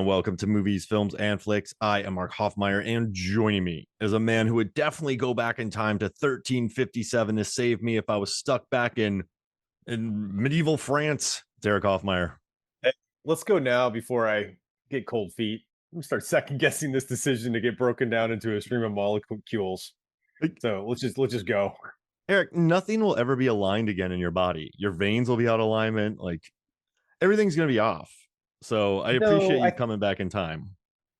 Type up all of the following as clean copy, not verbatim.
welcome to Movies, Films, and Flicks. I am Mark Hoffmeyer, and joining me is a man who would definitely go back in time to 1357 to save me if I was stuck back in medieval France. It's Erik Hoffmeyer. Hey, let's go now before I get cold feet. I'm gonna start second guessing this decision to get broken down into a stream of molecules. So let's just go. Erik, nothing will ever be aligned again in your body. Your veins will be out of alignment. Like everything's gonna be off. So I appreciate No, you coming back in time.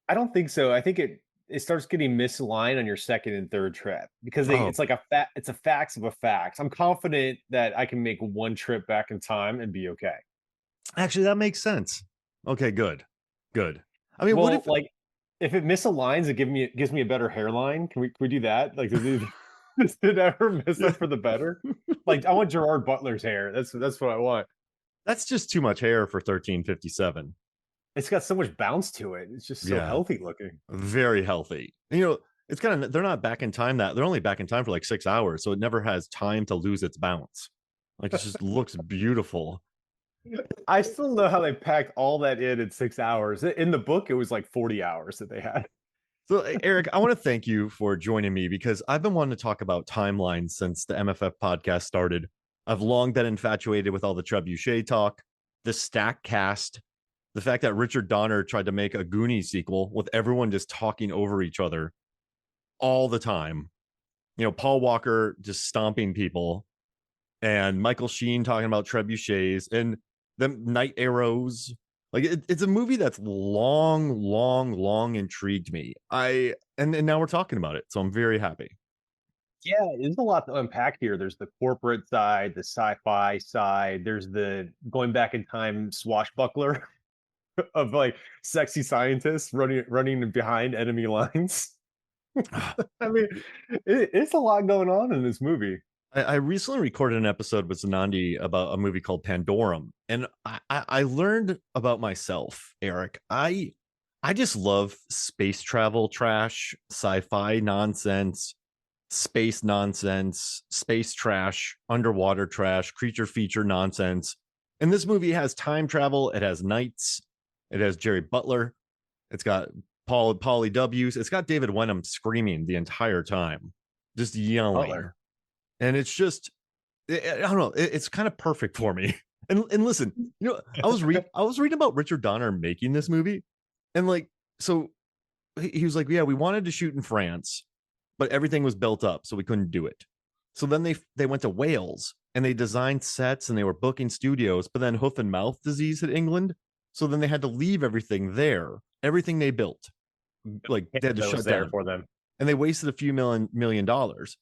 I don't think so. I think it starts getting misaligned on your second and third trip because Oh, it's like it's a facts of a facts. I'm confident that I can make one trip back in time and be okay. actually, that makes sense. Okay, good. Good. I mean, what Well, if like if it misaligns, gives me a better hairline. Can we do that? Like does it ever mess yeah. up for the better? Like I want Gerard Butler's hair. That's what I want. That's just too much hair for 1357. It's got so much bounce to it. It's just so Yeah, healthy looking. very healthy. It's kind of they're not back in time that they're only back in time for like 6 hours, so it never has time to lose its bounce. Like it just looks beautiful. I still know how they packed all that in 6 hours. In the book, it was like 40 hours that they had. So, Erik, I want to thank you for joining me because I've been wanting to talk about timelines since the MFF podcast started. I've long been infatuated with all the Trebuchet talk, the stack cast, the fact that Richard Donner tried to make a Goonies sequel with everyone just talking over each other all the time. Paul Walker just stomping people, and Michael Sheen talking about trebuchets and them night arrows. Like it's a movie that's long intrigued me. And now we're talking about it, so I'm very happy. Yeah, there's a lot to unpack here. There's the corporate side, the sci-fi side. There's the going back in time swashbuckler of like sexy scientists running behind enemy lines. I mean, it's a lot going on in this movie. I recently recorded an episode with Zanandi about a movie called Pandorum, and I learned about myself, Erik. I just love space travel trash, sci-fi nonsense, space nonsense, space trash, underwater trash, creature feature nonsense. And this movie has time travel. It has knights. It has Gerard Butler. It's got Paulie W's. It's got David Wenham screaming the entire time, just yelling. Butler. And it's just, I don't know, it's kind of perfect for me. And listen, I was reading about Richard Donner making this movie, and like, so he was like, yeah, we wanted to shoot in France, but everything was built up, so we couldn't do it. So then they went to Wales and they designed sets and they were booking studios, but then hoof and mouth disease hit England. So then they had to leave everything there, everything they built, like they had to That shut was there down, for them. and they wasted a few million dollars.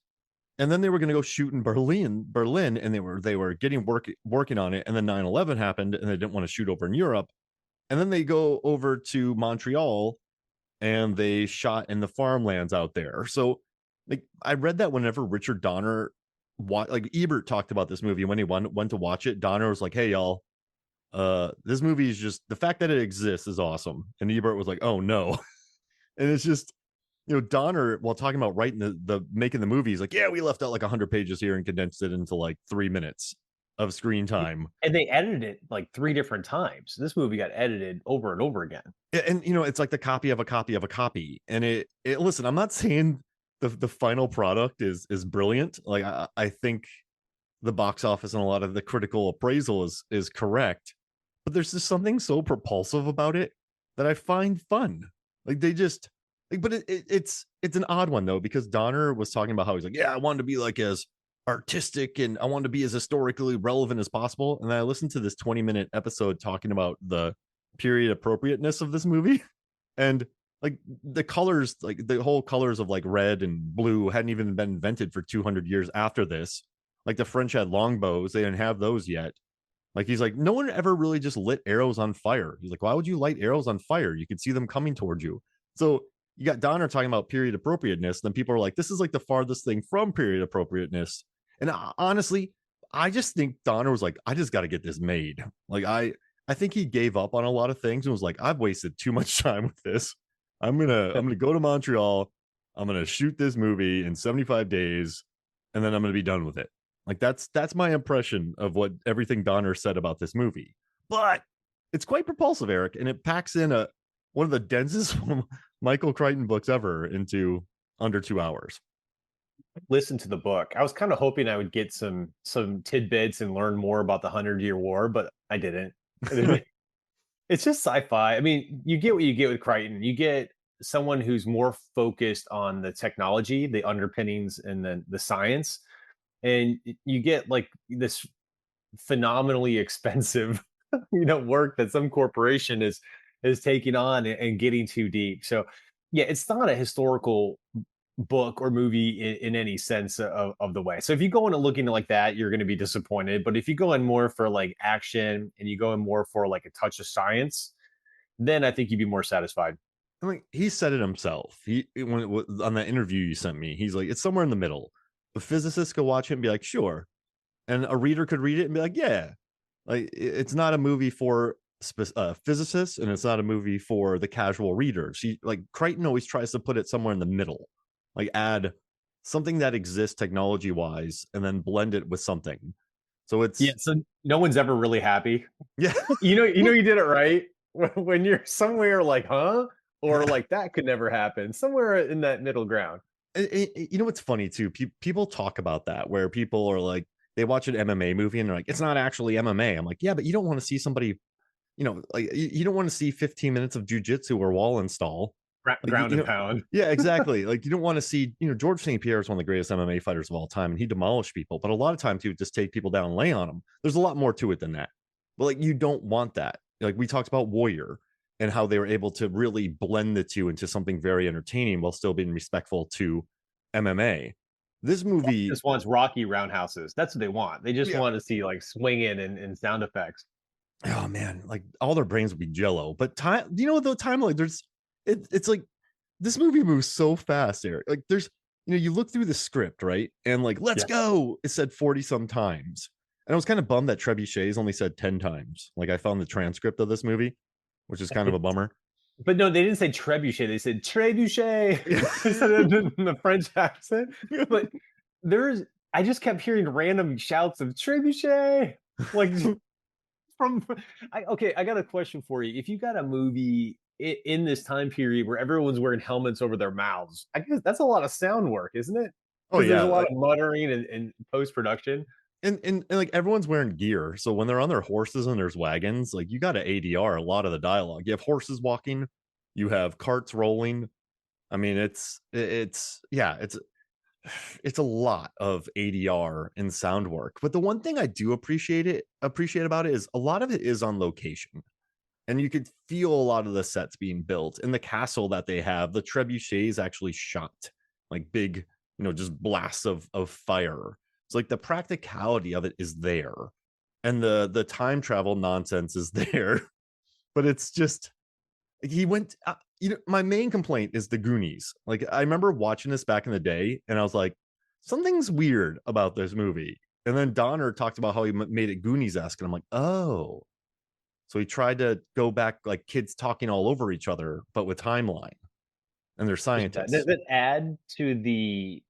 And then they were going to go shoot in Berlin, and they were getting working on it. And then 9/11 happened, and they didn't want to shoot over in Europe. And then they go over to Montreal, and they shot in the farmlands out there. So, like, I read that whenever Richard Donner, like Ebert talked about this movie when he went to watch it, Donner was like, "Hey, y'all, this movie is just the fact that it exists is awesome." And Ebert was like, "Oh no," and it's just Donner, while talking about writing the making the movie, he's like, yeah, we left out like 100 pages here and condensed it into like 3 minutes of screen time. And they edited it like three different times. This movie got edited over and over again. And it's like the copy of a copy of a copy. And it listen, I'm not saying the final product is brilliant. Like I think the box office and a lot of the critical appraisal is correct, but there's just something so propulsive about it that I find fun. Like they just but it's an odd one though, because Donner was talking about how he's like, yeah, I wanted to be like as artistic and I wanted to be as historically relevant as possible. And then I listened to this 20-minute episode talking about the period appropriateness of this movie, and like the colors, like the whole colors of like red and blue hadn't even been invented for 200 years after this. Like the French had longbows, they didn't have those yet. Like he's like, no one ever really just lit arrows on fire. He's like, why would you light arrows on fire? You could see them coming towards you. So you got Donner talking about period appropriateness. Then people are like, this is like the farthest thing from period appropriateness. And honestly, I just think Donner was like, I just got to get this made. Like I think he gave up on a lot of things and was like, I've wasted too much time with this. I'm gonna go to Montreal. I'm gonna shoot this movie in 75 days, and then I'm gonna be done with it. Like that's my impression of what everything Donner said about this movie. But it's quite propulsive, Erik, and it packs in one of the densest Michael Crichton books ever into under 2 hours. Listen to the book. I was kind of hoping I would get some tidbits and learn more about the 100-Year War, but I didn't. It's just sci-fi. I mean, you get what you get with Crichton. You get someone who's more focused on the technology, the underpinnings, and then the science, and you get like this phenomenally expensive, work that some corporation is taking on and getting too deep. So, yeah, it's not a historical book or movie in any sense of the way. So if you go into looking like that, you're going to be disappointed. But if you go in more for like action and you go in more for like a touch of science, then I think you'd be more satisfied. I mean, he said it himself. On that interview you sent me, he's like, it's somewhere in the middle. The physicists could watch it and be like, sure, and a reader could read it and be like, yeah, like it's not a movie for physicists, and it's not a movie for the casual reader. She like Crichton always tries to put it somewhere in the middle, like add something that exists technology wise, and then blend it with something. So Yeah. it's So no one's ever really happy. yeah, You did it right when you're somewhere like, huh? Or like that could never happen. Somewhere in that middle ground. you know what's funny too? People talk about that where people are like, they watch an MMA movie and they're like, it's not actually MMA. I'm like, yeah, but you don't want to see somebody, like you don't want to see 15 minutes of jujitsu or wall install. Like, Ground and pound. yeah, exactly. Like you don't want to see, George St. Pierre is one of the greatest MMA fighters of all time, and he demolished people. But a lot of times he would just take people down and lay on them. There's a lot more to it than that. But like you don't want that. Like we talked about Warrior and how they were able to really blend the two into something very entertaining while still being respectful to MMA. This movie, Just wants Rocky roundhouses. That's what they want. They just yeah, want to see like swinging and sound effects. oh man, like all their brains would be jello. But time, the time, like it's like this movie moves so fast, Eric. Like there's, you look through the script, right? And like, let's Yeah. go, it said 40 some times. And I was kind of bummed that Trebuchets only said 10 times. Like I found the transcript of this movie, which is kind of a bummer. But no, they didn't say trebuchet. They said trebuchet. Yeah. They said it in the French accent. But there's, I just kept hearing random shouts of trebuchet. Like from, okay, I got a question for you. If you got a movie in this time period where everyone's wearing helmets over their mouths, I guess that's a lot of sound work, isn't it? Oh Because there's yeah. a lot Like of muttering and post production. and like everyone's wearing gear. So when they're on their horses and there's wagons, like you got to ADR a lot of the dialogue. You have horses walking, you have carts rolling. I mean, it's yeah, it's a lot of ADR and sound work. But the one thing I do appreciate about it is a lot of it is on location. And you could feel a lot of the sets being built. In the castle that they have, the trebuchets actually shot like big, just blasts of fire. It's like the practicality of it is there. And the time travel nonsense is there. But it's just he went my main complaint is the Goonies. Like I remember watching this back in the day and I was like, something's weird about this movie. And then Donner talked about how he made it Goonies-esque, and I'm like, oh, so he tried to go back like kids talking all over each other, but with timeline, and they're Does scientists. it add to the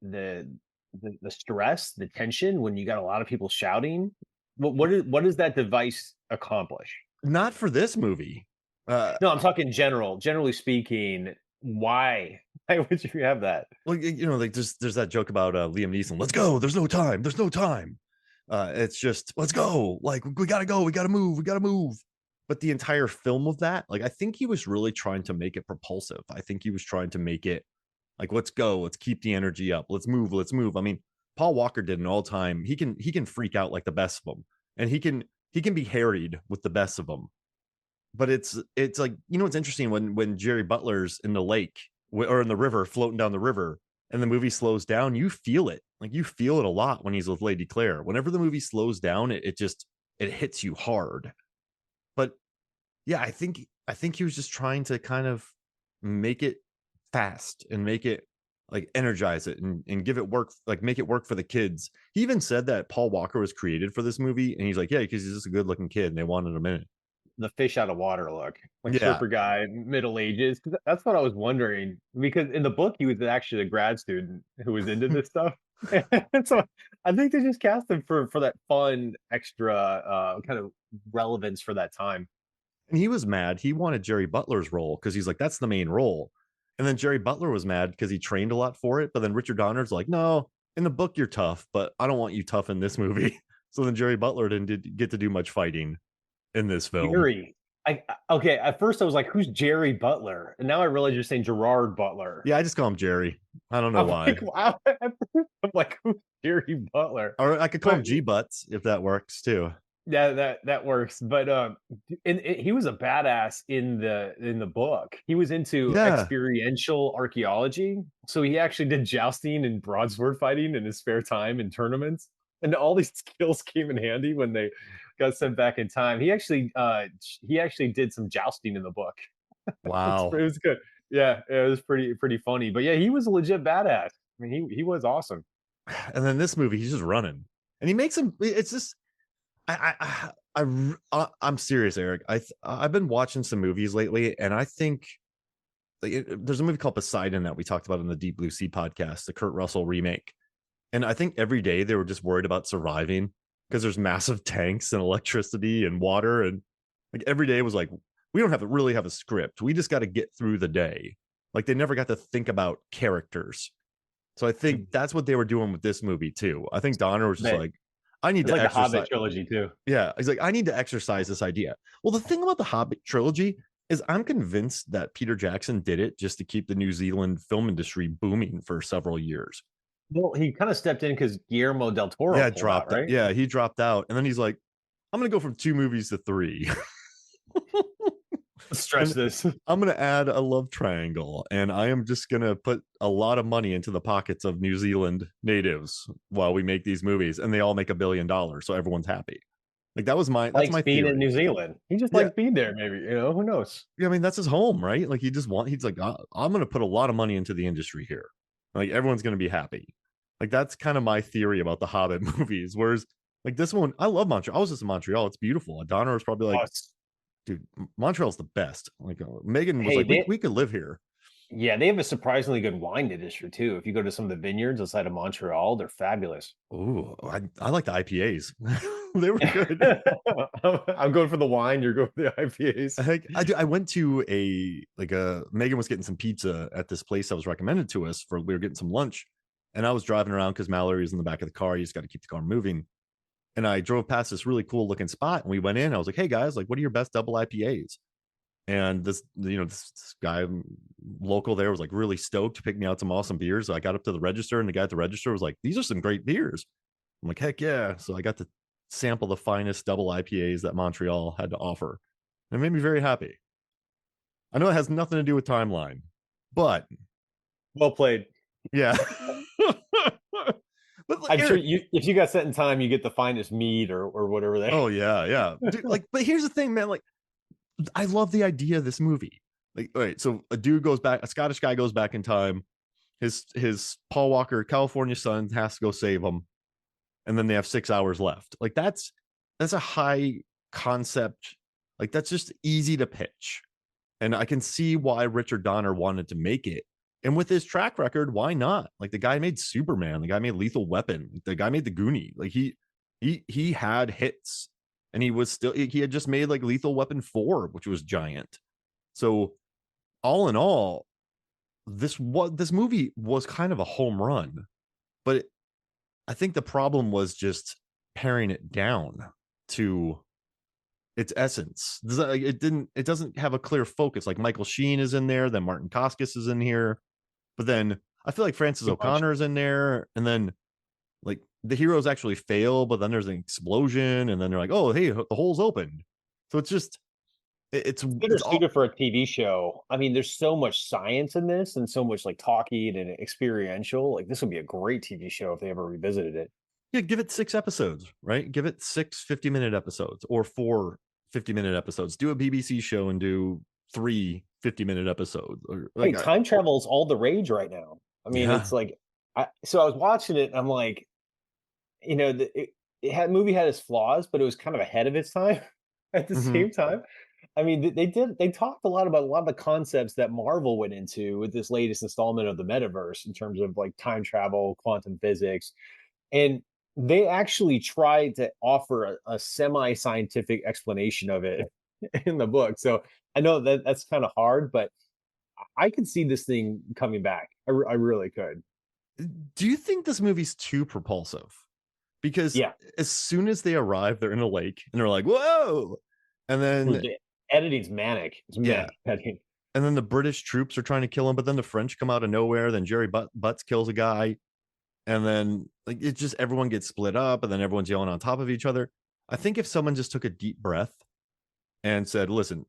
stress, the tension when you got a lot of people shouting? What does that device accomplish? Not for this movie. Uh, No, I'm talking general. Generally speaking, why? Why would you have that? well, like there's that joke about Liam Neeson. Let's go. There's no time. There's no time. It's just let's go. Like we gotta go. We gotta move. We gotta move. But the entire film of that, like I think he was really trying to make it propulsive. I think he was trying to make it like let's go. Let's keep the energy up. Let's move. Let's move. I mean, Paul Walker did an all time. He can freak out like the best of them, and he can be harried with the best of them. But it's like it's interesting when Jerry Butler's in the lake or in the river floating down the river and the movie slows down, you feel it. Like you feel it a lot when he's with Lady Claire. Whenever the movie slows down, it just it hits you hard. But yeah, I think he was just trying to kind of make it fast and make it like energize it and give it work, like make it work for the kids. He even said that Paul Walker was created for this movie, and he's like, yeah, because he's just a good looking kid and they wanted him in it. The fish out of water look, like Yeah. Surfer guy, Middle Ages. 'Cause that's what I was wondering. Because in the book, he was actually a grad student who was into this stuff. And so I think they just cast him for that fun extra kind of relevance for that time. And he was mad. He wanted Jerry Butler's role because he's like, that's the main role. And then Jerry Butler was mad because he trained a lot for it. But then Richard Donner's like, no, in the book you're tough, but I don't want you tough in this movie. So then Jerry Butler didn't get to do much fighting in this film. Jerry. Okay, at first I was like, "Who's Jerry Butler?" And now I realize you're saying Gerard Butler. Yeah, I just call him Jerry. I don't know I'm why. like, wow. I'm like, "Who's Jerry Butler?" Or I could call him But G Butts if that works too. yeah, that works. But and he was a badass in the book. He was into Yeah. experiential archaeology, so he actually did jousting and broadsword fighting in his spare time in tournaments, and all these skills came in handy when they got sent back in time. He actually did some jousting in the book. It Wow. was good. Yeah, it was pretty funny. But yeah, he was a legit badass. I mean, he was awesome. And then this movie, he's just running, and he makes him. It's just I'm serious, Eric. I've been watching some movies lately, and I think like there's a movie called Poseidon that we talked about in the Deep Blue Sea podcast, the Kurt Russell remake. And I think every day they were just worried about surviving because there's massive tanks and electricity and water, and like every day was like we don't have to really have a script. We just got to get through the day. Like they never got to think about characters. So I think that's what they were doing with this movie too. I think Donner was just Man, like, I need it's to like the Hobbit exercise. trilogy too. Yeah, he's like, I need to exercise this idea. Well, the thing about the Hobbit trilogy is I'm convinced that Peter Jackson did it just to keep the New Zealand film industry booming for several years. Well, he kind of stepped in because Guillermo del Toro Yeah, pulled out, dropped out. right? Yeah, he dropped out. And then he's like, I'm gonna go from 2 movies to 3. Let's stretch And this. I'm gonna add a love triangle, and I am just gonna put a lot of money into the pockets of New Zealand natives while we make these movies, and they all make $1 billion, so everyone's happy. Like that's Likes my being in theory. New Zealand. He just Yeah, likes being there, maybe. Who knows? yeah, I mean that's his home, right? Like he's like, I'm gonna put a lot of money into the industry here. Like everyone's gonna be happy. Like that's kind of my theory about the Hobbit movies. Whereas like this one, I love Montreal. I was just in Montreal. It's beautiful. Donner was probably like, Us. dude, Montreal's the best. Like Megan was Hey, like, we could live here. yeah, they have a surprisingly good wine industry too. If you go to some of the vineyards outside of Montreal, they're fabulous. Oh, I like the IPAs. They were good. I'm going for the wine. You're going for the IPAs. I went to a Megan was getting some pizza at this place that was recommended to us for we were getting some lunch, and I was driving around because Mallory was in the back of the car. You just got to keep the car moving. And I drove past this really cool looking spot, and we went in. I was like, "Hey guys, like, what are your best double IPAs?" And this guy local there was like really stoked to pick me out some awesome beers. So I got up to the register, and the guy at the register was like, "These are some great beers." I'm like, "Heck yeah!" So I got to sample the finest double IPAs that Montreal had to offer. And it made me very happy. I know it has nothing to do with timeline, but Well played. yeah. But I'm sure Eric, you, if you got set in time, you get the finest mead or whatever they. oh yeah, yeah. Dude, like, but here's the thing, man. Like, I love the idea of this movie. Like, all right, so a Scottish guy goes back in time. His Paul Walker, California son, has to go save him, and then they have 6 hours left. Like, that's a high concept. Like, that's just easy to pitch. And I can see why Richard Donner wanted to make it. And with his track record, why not? Like the guy made Superman, the guy made Lethal Weapon, the guy made The Goonie. Like he had hits, and he had just made like Lethal Weapon 4, which was giant. So all in all, this movie was kind of a home run, but I think the problem was just paring it down to its essence. It doesn't have a clear focus. Like Michael Sheen is in there, then Martin Koskis is in here, but then I feel like Francis Too much. O'Connor is in there, and then like the heroes actually fail, but then there's an explosion, and then they're like, oh hey, the hole's opened. So it's just Better it's all suited for a TV show. I mean, there's so much science in this and so much like talking and experiential. Like this would be a great TV show if they ever revisited it. yeah, give it 6 episodes, right? Give it 6 50-minute episodes or 4 50-minute episodes. Do a BBC show and do 3 50-minute episodes. Or Hey, like time travel is all the rage right now. I mean, yeah. it's like, so I was watching it. And I'm like, it had movie had its flaws, but it was kind of ahead of its time at the Mm-hmm. same time. I mean, they talked a lot about a lot of the concepts that Marvel went into with this latest installment of the metaverse in terms of like time travel, quantum physics, and they actually tried to offer a semi-scientific explanation of it in the book. So I know that that's kind of hard, but I could see this thing coming back. I really could. Do you think this movie's too propulsive? Because Yeah. as soon as they arrive, they're in a lake and they're like, whoa. And then, The editing's manic. It's yeah. manic editing. And then the British troops are trying to kill him, but then the French come out of nowhere. Then Jerry Butts kills a guy. And then like it just everyone gets split up and then everyone's yelling on top of each other. I think if someone just took a deep breath and said, listen,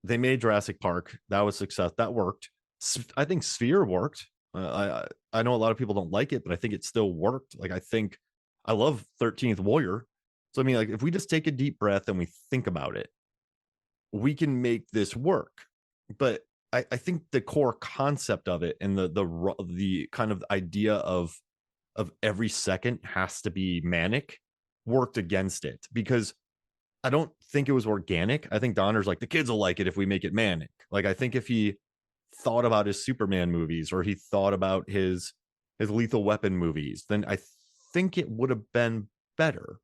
they made Jurassic Park. That was success. That worked. I think Sphere worked. I know a lot of people don't like it, but I think it still worked. Like I think I love 13th Warrior. So I mean, like if we just take a deep breath and we think about it, we can make this work. But I think the core concept of it and the kind of idea of every second has to be manic worked against it because I don't think it was organic. I think Donner's like the kids will like it if we make it manic. Like I think if he thought about his Superman movies or he thought about his Lethal Weapon movies, then I think it would have been better.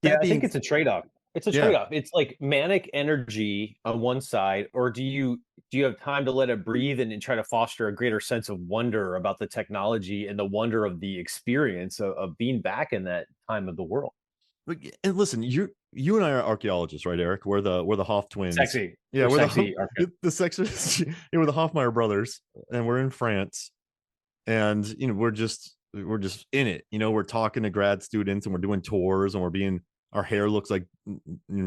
Yeah, That I think being it's a trade-off. It's a yeah, trade-off. It's like manic energy on one side, or do you have time to let it breathe and try to foster a greater sense of wonder about the technology and the wonder of the experience of being back in that time of the world? and listen, you and I are archaeologists, right, Eric? We're the Hoff twins. Sexy. Yeah, We're we're sexy. Okay. the section. Yeah, we're the Hoffmeyer brothers, and we're in France, and we're just in it. We're talking to grad students, and we're doing tours, and our hair looks like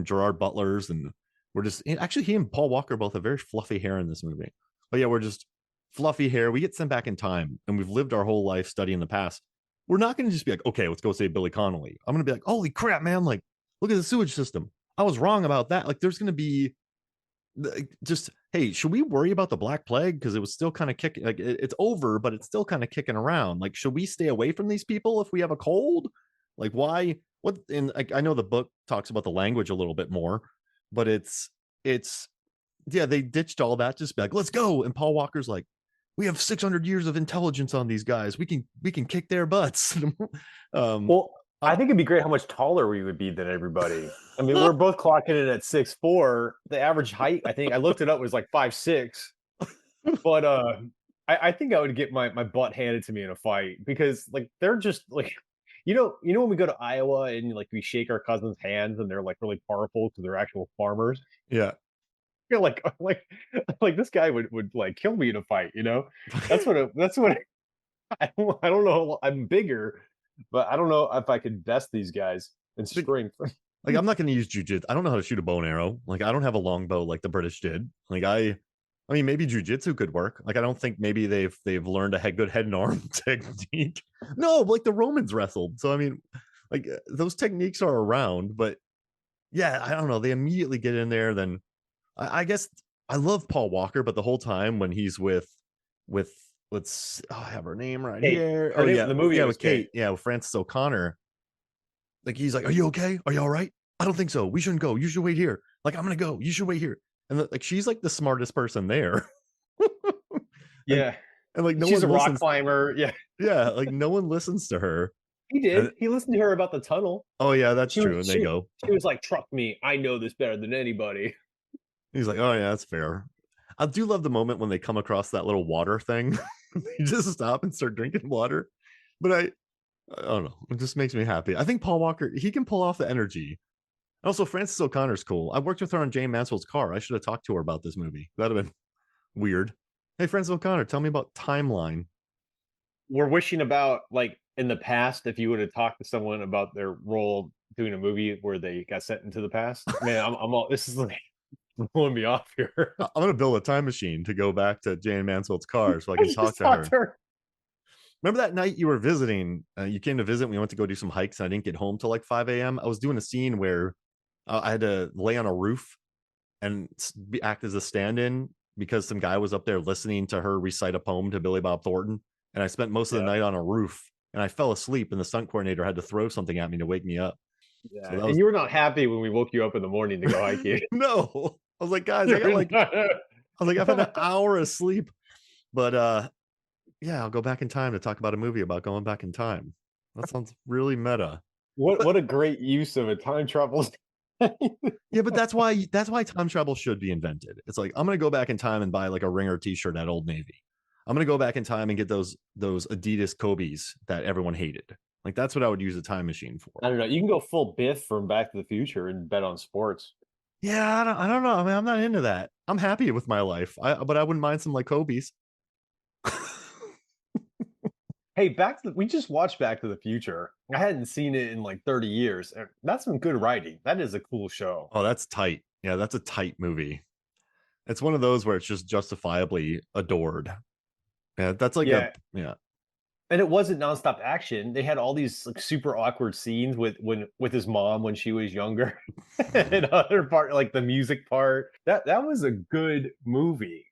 Gerard Butler's, and we're just actually he and Paul Walker both have very fluffy hair in this movie. But yeah, we're just fluffy hair. We get sent back in time, and we've lived our whole life studying the past. We're not going to just be like, okay, let's go save Billy Connolly. I'm going to be like, holy crap, man! Like, look at the sewage system. I was wrong about that. Like, there's going to be just, hey, should we worry about the Black Plague because it was still kind of kicking? Like, it's over, but it's still kind of kicking around. Like, should we stay away from these people if we have a cold? Like, why? What? And I know the book talks about the language a little bit more, but it's yeah, they ditched all that. Just be like, let's go. And Paul Walker's like, we have 600 years of intelligence on these guys. We can kick their butts. um, Well, I uh, think it'd be great how much taller we would be than everybody. I mean, we're both clocking in at 6'4". The average height, I think I looked it up, was like 5'6". But I think I would get my butt handed to me in a fight because like they're just like when we go to Iowa and like we shake our cousins' hands and they're like really powerful because they're actual farmers. yeah. You're like this guy would like kill me in a fight, you know? That's what I don't know. I'm bigger, but I don't know if I could best these guys in strength. Like I'm not going to use jujitsu. I don't know how to shoot a bow and arrow. Like I don't have a longbow like the British did. Like I mean maybe jujitsu could work. Like I don't think maybe they've learned a good head and arm technique. No, like the Romans wrestled. So I mean, like those techniques are around, but yeah, I don't know. They immediately get in there. Then I guess I love Paul Walker, but the whole time when he's with I have her name right Kate, here. her Oh name, yeah, the movie yeah, was with Kate. Kate. Yeah, with Frances O'Connor. Like he's like, "Are you okay? Are you all right? I don't think so. We shouldn't go. You should wait here. Like I'm gonna go. You should wait here." And like she's like the smartest person there, and Yeah, and like no she's one a rock listens. climber. Yeah, Yeah, like no one listens to her. he did. And He listened to her about the tunnel. oh yeah, that's She was true. And they she go. she was like, "Trust me, I know this better than anybody." He's like, "Oh yeah, that's fair." I do love the moment when they come across that little water thing. They just stop and start drinking water. But I don't know. It just makes me happy. I think Paul Walker, he can pull off the energy. Also, Frances O'Connor's cool. I worked with her on Jane Mansfield's car. I should have talked to her about this movie. That'd have been weird. Hey, Frances O'Connor, tell me about Timeline. We're wishing about like in the past if you would have talked to someone about their role doing a movie where they got sent into the past. Man, I'm all this is like blowing me off here. I'm gonna build a time machine to go back to Jane Mansfield's car so I can talk Just to talked her. to her. Remember that night you were visiting? You came to visit. We went to go do some hikes, and I didn't get home till like 5 a.m. I was doing a scene where I had to lay on a roof and act as a stand-in because some guy was up there listening to her recite a poem to Billy Bob Thornton, and I spent most of the Yeah, night on a roof, and I fell asleep, and the stunt coordinator had to throw something at me to wake me up. So yeah. that And was you were not happy when we woke you up in the morning to go hiking. no. I was like, guys, You're not- I was like, I've had an hour of sleep, but yeah, I'll go back in time to talk about a movie about going back in time. That sounds really meta. what But what a great use of a time travel. Yeah, but that's why time travel should be invented. It's like I'm gonna go back in time and buy like a Ringer T-shirt at Old Navy. I'm gonna go back in time and get those Adidas Kobe's that everyone hated. Like that's what I would use a time machine for. I don't know. You can go full Biff from Back to the Future and bet on sports. Yeah, I don't know. I mean, I'm not into that. I'm happy with my life. But I wouldn't mind some like Kobe's. Hey, we just watched Back to the Future. I hadn't seen it in like 30 years. That's some good writing. That is a cool show. Oh, that's tight. Yeah, that's a tight movie. It's one of those where it's just justifiably adored. Yeah, that's like a Yeah, yeah. and it wasn't nonstop action. They had all these like super awkward scenes with his mom when she was younger, and other part like the music part. That was a good movie.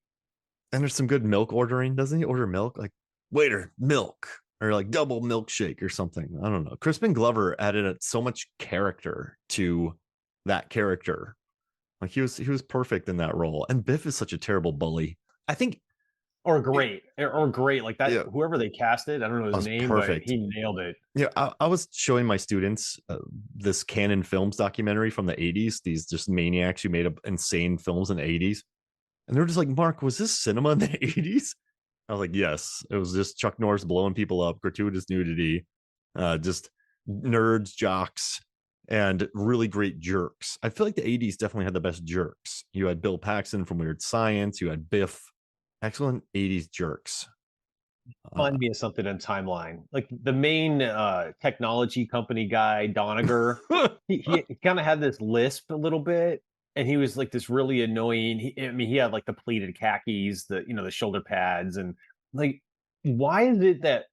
And there's some good milk ordering. Doesn't he order milk? Like, waiter, milk. Or like double milkshake or something. I don't know. Crispin Glover added so much character to that character. Like he was perfect in that role. And Biff is such a terrible bully. I think Or great like that. yeah, Whoever they casted, I don't know that his was name, but perfect. he nailed it. Yeah, I was showing my students this Canon Films documentary from the 80s, these just maniacs who made up insane films in the 80s. And they were just like, Mark, was this cinema in the 80s? I was like, yes, it was just Chuck Norris blowing people up, gratuitous nudity, just nerds, jocks, and really great jerks. I feel like the 80s definitely had the best jerks. You had Bill Paxton from Weird Science, you had Biff, excellent 80s jerks. Remind me of something on Timeline. Like the main technology company guy, Doniger, he kind of had this lisp a little bit, and he was like this really annoying. I mean, he had like the pleated khakis, the shoulder pads, and like, why is it that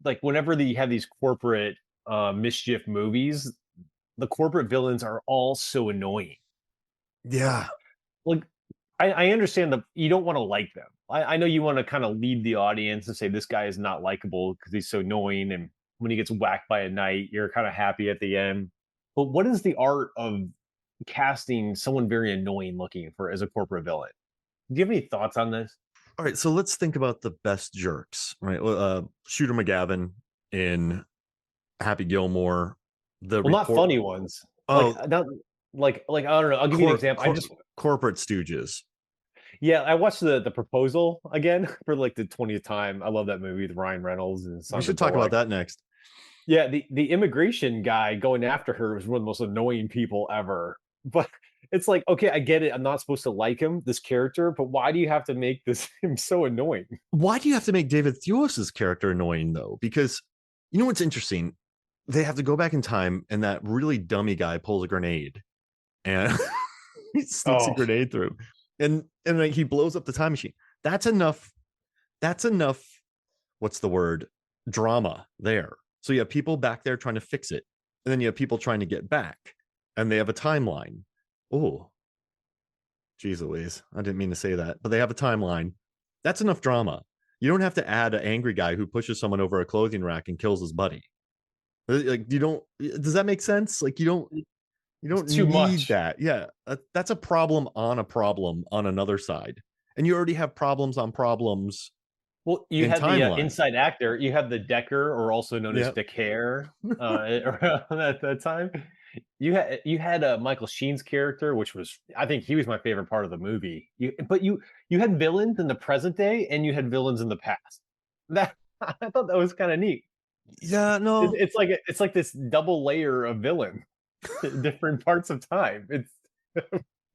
like whenever they have these corporate mischief movies, the corporate villains are all so annoying? Yeah. Like, I understand that you don't want to like them. I know you want to kind of lead the audience and say this guy is not likable because he's so annoying, and when he gets whacked by a knight, you're kind of happy at the end. But what is the art of casting someone very annoying looking for as a corporate villain? Do you have any thoughts on this? All right, so let's think about the best jerks, right? Shooter McGavin in Happy Gilmore, the Well, not report. funny ones. Like Oh, not like I don't know. I'll give you an cor- example. I cor- just corporate stooges. Yeah, I watched the proposal again for like the 20th time. I love that movie with Ryan Reynolds and We Sandra should talk about Bullock. that next. Yeah, the immigration guy going after her was one of the most annoying people ever. But it's like, okay, I get it. I'm not supposed to like him, this character, but why do you have to make this him so annoying? Why do you have to make David Thewlis's character annoying though? Because you know what's interesting? They have to go back in time, and that really dummy guy pulls a grenade, and he sneaks a Oh, grenade through, and like, he blows up the time machine. That's enough. That's enough. What's the word? Drama there. So you have people back there trying to fix it, and then you have people trying to get back, and they have a timeline. Oh, geez Louise, I didn't mean to say that, but they have a timeline. That's enough drama. You don't have to add an angry guy who pushes someone over a clothing rack and kills his buddy. Like you don't. Does that make sense? Like you it's don't too need much. that. Yeah, that's a problem on another side, and you already have problems on problems Well, you in had the timeline. inside actor. You have the Decker, or also known as Yeah, Dick Hare, around at that time. You had Michael Sheen's character, which was I think he was my favorite part of the movie. But you had villains in the present day, and you had villains in the past. That I thought that was kind of neat. yeah, no, It's like this double layer of villain, in different parts of time. It's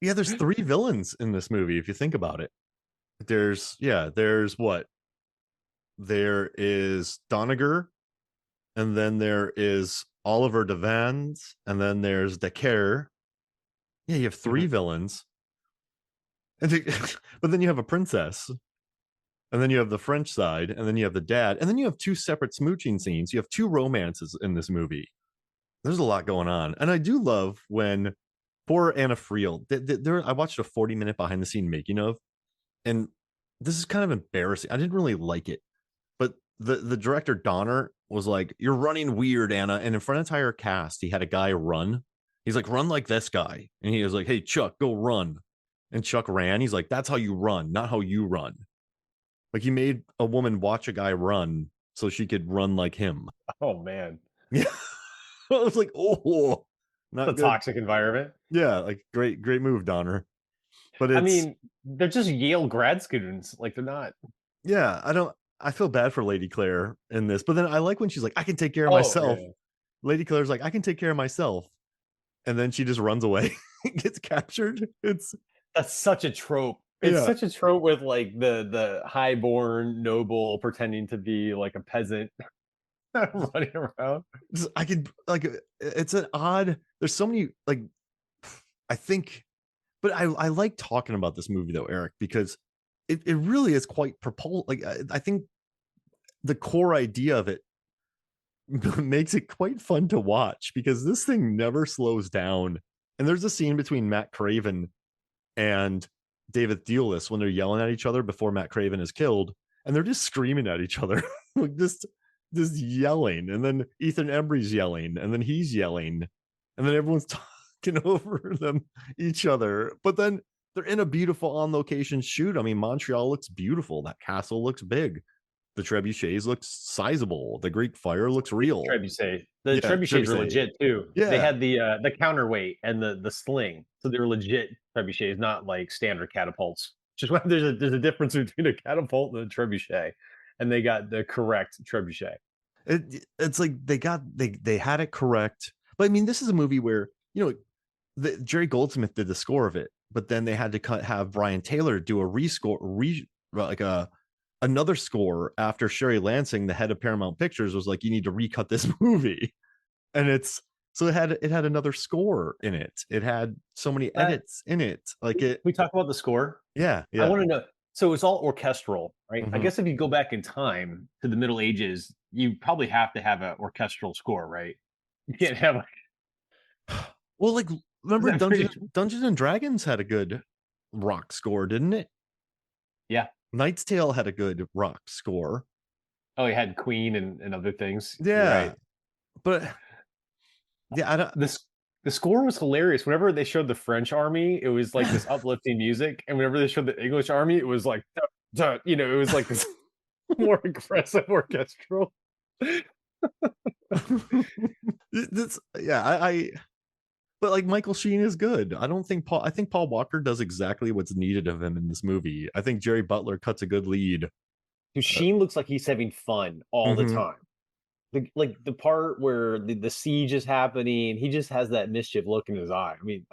yeah. There's three villains in this movie if you think about it. There's what? There is Doniger, and then there is Oliver Devans, and then there's Decker. Yeah, you have three Mhm. villains, and but then you have a princess, and then you have the French side, and then you have the dad, and then you have two separate smooching scenes. You have two romances in this movie. There's a lot going on, and I do love when poor Anna Friel. There, I watched a 40-minute behind the scene making of, and this is kind of embarrassing. I didn't really like it, but the director Donner was like, "You're running weird, Anna," and in front of the entire cast, he had a guy run. He's like, "Run like this guy," and he was like, "Hey, Chuck, go run." And Chuck ran. He's like, "That's how you run, not how you run." Like he made a woman watch a guy run so she could run like him. Oh man. Yeah. I was like, oh. Not The good. toxic environment. Yeah, like great move, Donner. But I it's mean, they're just Yale grad students. Like they're not. yeah, I feel bad for Lady Claire in this, but then I like when she's like, I can take care of Oh myself. yeah. Lady Claire's like, I can take care of myself. And then she just runs away, gets captured. It's That's such a trope. It's yeah. such a trope with like the highborn noble pretending to be like a peasant running around. I could like it's an odd there's so many like I think but I like talking about this movie though, Eric, because it really is quite like I think the core idea of it makes it quite fun to watch because this thing never slows down. And there's a scene between Matt Craven and David Thewlis when they're yelling at each other before Matt Craven is killed, and they're just screaming at each other, like just yelling, and then Ethan Embry's yelling, and then he's yelling, and then everyone's talking over them each other. But then they're in a beautiful on location shoot. I mean, Montreal looks beautiful. That castle looks big. The trebuchets looks sizable. The Greek fire looks real. Trebuchet. The Yeah, trebuchets were trebuchet. legit too. They Yeah, had the counterweight and the sling, so they were legit trebuchets, not like standard catapults. Just when there's a difference between a catapult and a trebuchet, and they got the correct trebuchet. it's like they had it correct. But I mean, this is a movie where Jerry Goldsmith did the score of it, but then they had to have Brian Taylor do a like another score after Sherry Lansing, the head of Paramount Pictures, was like, "You need to recut this movie," and it had another score in it. It had so many That edits in it, like it. we talk about the score. Yeah, I yeah. want to know. So it's all orchestral, right? I Mhm. guess if you go back in time to the Middle Ages, you probably have to have an orchestral score, right? You can't have like, Well, like is remember that pretty? Dungeons and Dragons had a good rock score, didn't it? Yeah. Knight's Tale had a good rock score. Oh, you had Queen and other things. You're Yeah, right. but yeah, I don't. This the score was hilarious. Whenever they showed the French army, it was like this uplifting music, and whenever they showed the English army, it was like, duh, duh, it was like this more aggressive orchestral. That's yeah. But like Michael Sheen is good. I don't think Paul. I think Paul Walker does exactly what's needed of him in this movie. I think Jerry Butler cuts a good lead. Dude, Uh, Sheen looks like he's having fun all the mhm. time. Like the part where the siege is happening, he just has that mischief look in his eye. I mean,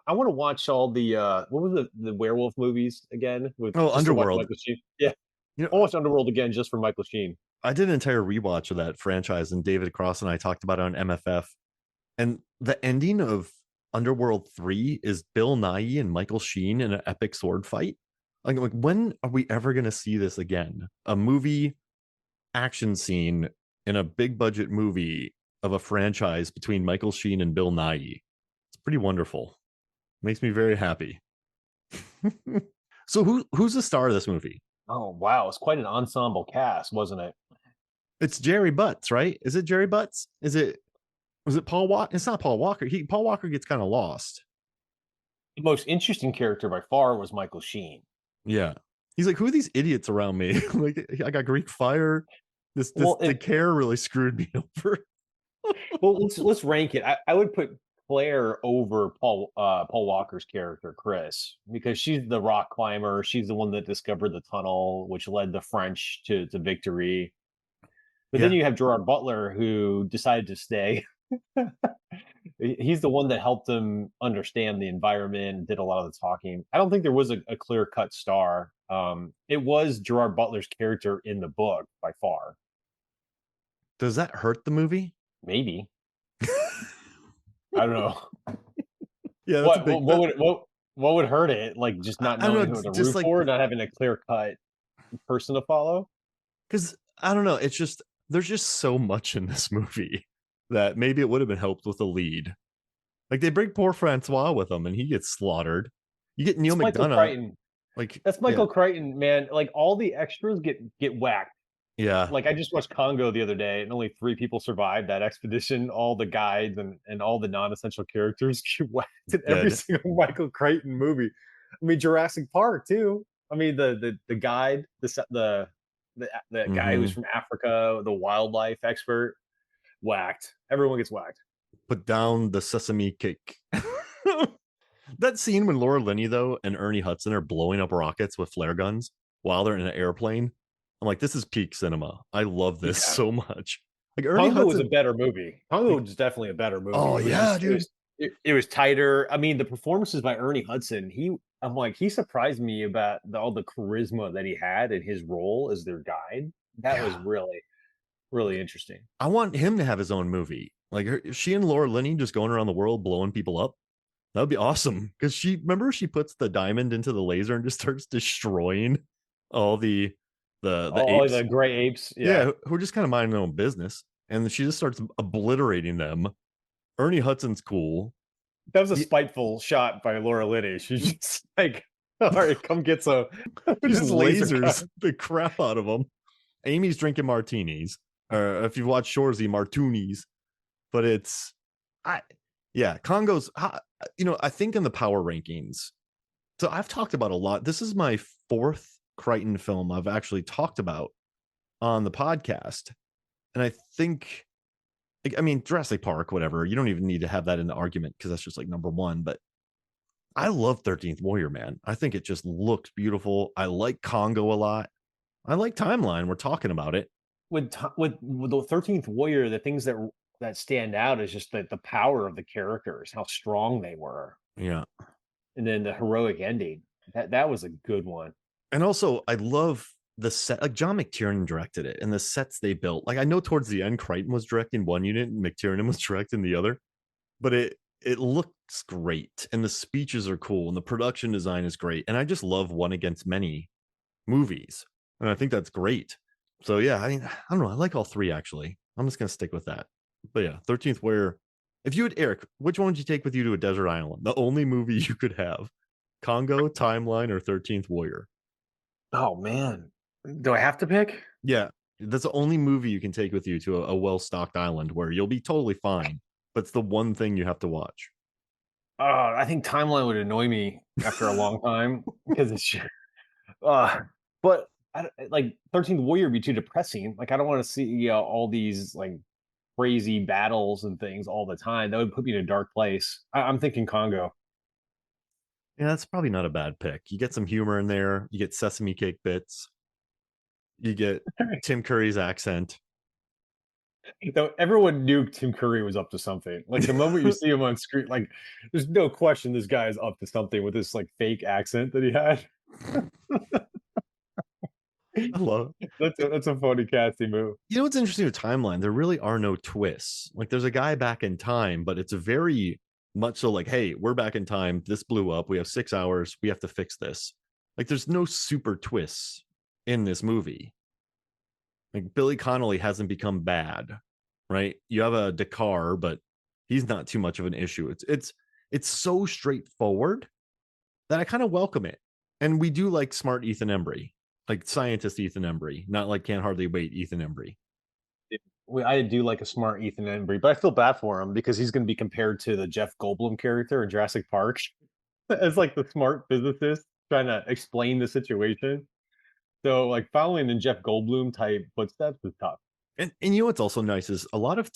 I want to watch all the what was the werewolf movies again with Oh, just to watch Underworld. Michael Sheen. Yeah, You know, I watched Underworld again just for Michael Sheen. I did an entire rewatch of that franchise, and David Cross and I talked about it on MFF. And the ending of Underworld 3 is Bill Nighy and Michael Sheen in an epic sword fight. Like when are we ever going to see this again? A movie action scene in a big budget movie of a franchise between Michael Sheen and Bill Nighy. It's pretty wonderful. Makes me very happy. So who's the star of this movie? Oh wow, it's quite an ensemble cast, wasn't it? It's Jerry Butts, right? Is it Jerry Butts? Was it Paul Walker? It's not Paul Walker. Paul Walker gets kind of lost. The most interesting character by far was Michael Sheen. Yeah. He's like, who are these idiots around me? Like, I got Greek fire. This Well, the if care really screwed me over. well, let's rank it. I would put Claire over Paul Walker's character, Chris, because she's the rock climber. She's the one that discovered the tunnel, which led the French to victory. But then Yeah. you have Gerard Butler, who decided to stay. He's the one that helped them understand the environment, did a lot of the talking. I don't think there was a clear cut star. It was Gerard Butler's character in the book by far. Does that hurt the movie? Maybe. I don't know. Yeah, that's a What big. what would what would hurt it? Like just not I knowing don't who know, to just root like for, not having a clear cut person to follow? because I don't know. It's just there's just so much in this movie that maybe it would have been helped with a lead. Like they bring poor Francois with them, and he gets slaughtered. You get Neil It's Michael McDonough. Crichton. Like That's yeah, Michael Crichton, man. Like all the extras get whacked. yeah, Like I just watched Congo the other day, and only 3 people survived that expedition. All the guides and all the non-essential characters get whacked in every dead. single Michael Crichton movie. I mean Jurassic Park too. I mean the guide, the guy who's Hmm. from Africa, the wildlife expert, whacked. Everyone gets whacked. put down the sesame cake. That scene when Laura Linney though and Ernie Hudson are blowing up rockets with flare guns while they're in an airplane. I'm like, this is peak cinema. I love this Yeah. so much. Like Ernie Congo was a Hudson, better movie. Congo like, was definitely a better movie. oh It was yeah, just dude. it was tighter. I mean, the performances by Ernie Hudson, I'm like, he surprised me about all the charisma that he had in his role as their guide. That was Yeah. really, really interesting. I want him to have his own movie. Like she and Laura Linney just going around the world blowing people up. That would be awesome. Because she puts the diamond into the laser and just starts destroying all the All apes. the gray apes. Yeah. Yeah, who are just kind of minding their own business. And she just starts obliterating them. Ernie Hudson's cool. That was a He spiteful shot by Laura Linney. She's just like, all right, come get some. just Just laser cut. lasers the crap out of them. Amy's drinking martinis, or if you've watched Shorzy, martinis. But I, yeah, Congo's. I think in the power rankings. So I've talked about a lot. This is my fourth Crichton film I've actually talked about on the podcast, and I think, I mean, Jurassic Park, whatever. You don't even need to have that in the argument because that's just like number one. But I love 13th Warrior, man. I think it just looks beautiful. I like Congo a lot. I like Timeline. We're talking about it. With the 13th Warrior, the things that stand out is just the power of the characters, how strong they were, Yeah. and then the heroic ending. That was a good one. And also, I love the set. Like John McTiernan directed it, and the sets they built. Like I know towards the end, Crichton was directing one unit, and McTiernan was directing the other, but it looks great, and the speeches are cool, and the production design is great, and I just love One Against Many movies, and I think that's great. So yeah, I mean, I don't know, I like all three actually. I'm just gonna stick with that. But yeah, 13th Warrior. If you had Eric, which one would you take with you to a desert island? The only movie you could have: Congo, Timeline, or 13th Warrior? Oh man, do I have to pick? Yeah, that's the only movie you can take with you to a well-stocked island where you'll be totally fine, but it's the one thing you have to watch. I think Timeline would annoy me after a long time because it's uh, but like 13th Warrior would be too depressing. Like I don't want to see all these like crazy battles and things all the time. That would put me in a dark place. I'm thinking Congo. Yeah, that's probably not a bad pick. You get some humor in there. You get sesame cake bits. You get Tim Curry's accent. Though everyone knew Tim Curry was up to something. Like the moment you see him on screen, like there's no question this guy is up to something with this like fake accent that he had. I love it. That's a funny casting move. You know what's interesting with Timeline? There really are no twists. Like there's a guy back in time, but it's a very much so like, hey, we're back in time. This blew up. We have 6 hours. We have to fix this. Like there's no super twists in this movie. Like Billy Connolly hasn't become bad, right? You have a Dakar, but he's not too much of an issue. It's so straightforward that I kind of welcome it. And we do like smart Ethan Embry, like scientist Ethan Embry, not like can't hardly wait Ethan Embry. I do like a smart Ethan Embry, but I feel bad for him because he's going to be compared to the Jeff Goldblum character in Jurassic Park as like the smart physicist trying to explain the situation. So like following in Jeff Goldblum type footsteps is tough. And you know what's also nice is a lot of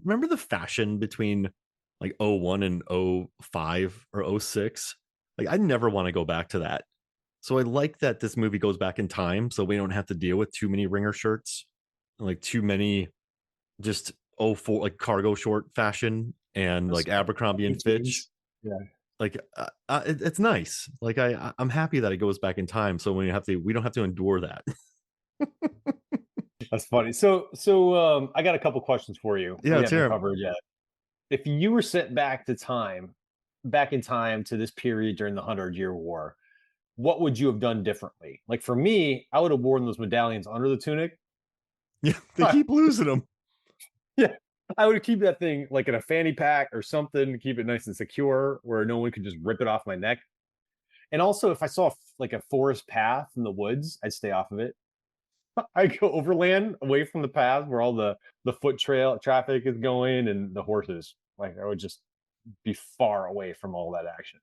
remember the fashion between like '01 and '05 or '06? Like I never want to go back to that. So I like that this movie goes back in time so we don't have to deal with too many ringer shirts, like too many just '04 like cargo short fashion and like Abercrombie and Fitch. Yeah. Like it's nice. Like I'm happy that it goes back in time so we don't have to endure that. That's funny. I got a couple questions for you. Yeah, We it's haven't here. covered yet. If you were sent back in time to this period during the 100-Year War, what would you have done differently? Like for me, I would have worn those medallions under the tunic. Yeah, they keep losing them. Yeah. I would keep that thing like in a fanny pack or something to keep it nice and secure where no one could just rip it off my neck. And also, if I saw like a forest path in the woods, I'd stay off of it. I'd go overland away from the path where all the foot trail traffic is going and the horses. Like I would just be far away from all that action.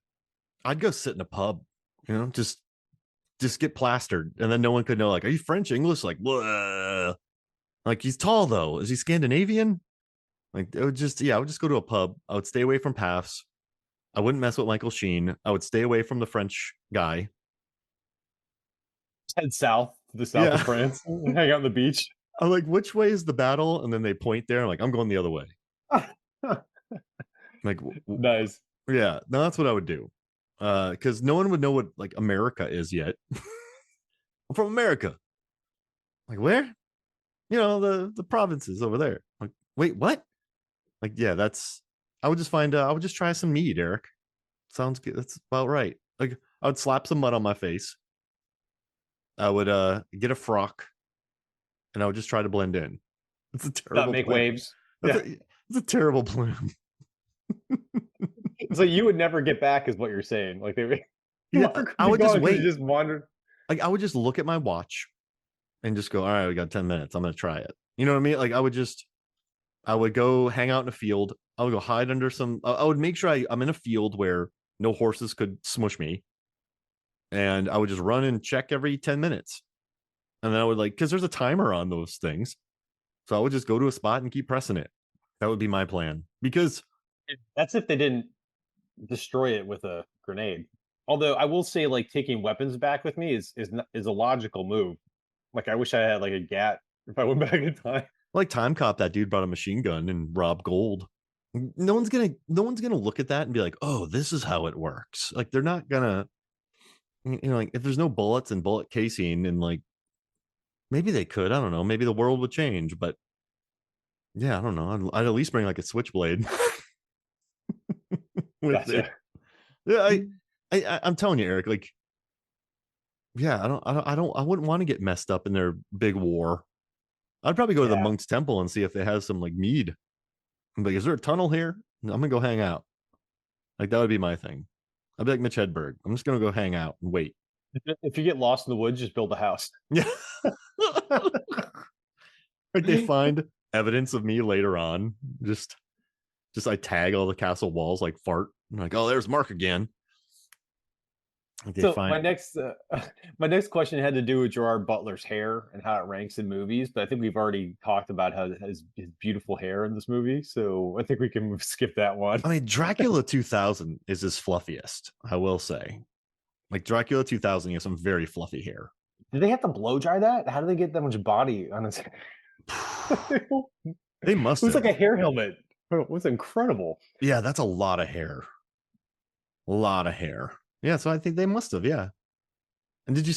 I'd go sit in a pub, just get plastered, and then no one could know. Like, are you French, English? Like, blah. Like he's tall though. Is he Scandinavian? Like it would just, yeah, I would just go to a pub. I would stay away from paths. I wouldn't mess with Michael Sheen. I would stay away from the French guy. Head south to the south Yeah. of France, hang out on the beach. I'm like, which way is the battle? And then they point there. I'm like, I'm going the other way. Like, Nice. yeah, no, that's what I would do. Because no one would know what like America is yet. I'm from America. Like, where? You know, the provinces over there. Like, wait, what? Like, yeah, that's. I would just find. I would just try some mead, Eric. Sounds good. That's about right. Like, I would slap some mud on my face. I would get a frock, and I would just try to blend in. It's a Not terrible make plan. waves. That's Yeah. it's a terrible plan. So you would never get back is what you're saying. Like Yeah, Mark would I be would just gone because he wait. just wandered. Like, I would just look at my watch and just go, all right, we got 10 minutes. I'm gonna try it. You know what I mean? Like, I would go hang out in a field. I would go hide under some. I would make sure I'm in a field where no horses could smush me, and I would just run and check every 10 minutes. And then I would like, because there's a timer on those things, so I would just go to a spot and keep pressing it. That would be my plan. Because That's if they didn't destroy it with a grenade. Although I will say, like taking weapons back with me is a logical move. Like I wish I had like a gat if I went back in time. like Time Cop, that dude brought a machine gun and robbed gold. No one's gonna look at that and be like, oh, this is how it works. Like they're not gonna, like if there's no bullets and bullet casing and like maybe they could, I don't know, maybe the world would change, but yeah, I don't know. I'd at least bring like a switchblade with it. Gotcha. Yeah, I'm telling you, Eric. Like, yeah, I wouldn't want to get messed up in their big war. I'd probably go to the Yeah. monk's temple and see if they have some like mead. I'm like, is there a tunnel here? I'm gonna go hang out. Like that would be my thing. I'd be like Mitch Hedberg. I'm just gonna go hang out and wait. If you get lost in the woods, just build a house. Yeah. Like they find evidence of me later on. Just I tag all the castle walls like fart. I'm like, oh, there's Mark again. Like they So find. my next question had to do with Gerard Butler's hair and how it ranks in movies, but I think we've already talked about how his beautiful hair in this movie, so I think we can skip that one. I mean, Dracula 2000 is his fluffiest. I will say, like Dracula 2000, he has some very fluffy hair. Did they have to blow dry that? How do they get that much body on his? It They must was have. like a hair helmet. It was incredible. Yeah, that's a lot of hair. A lot of hair. Yeah, so I think they must have. Yeah. And did you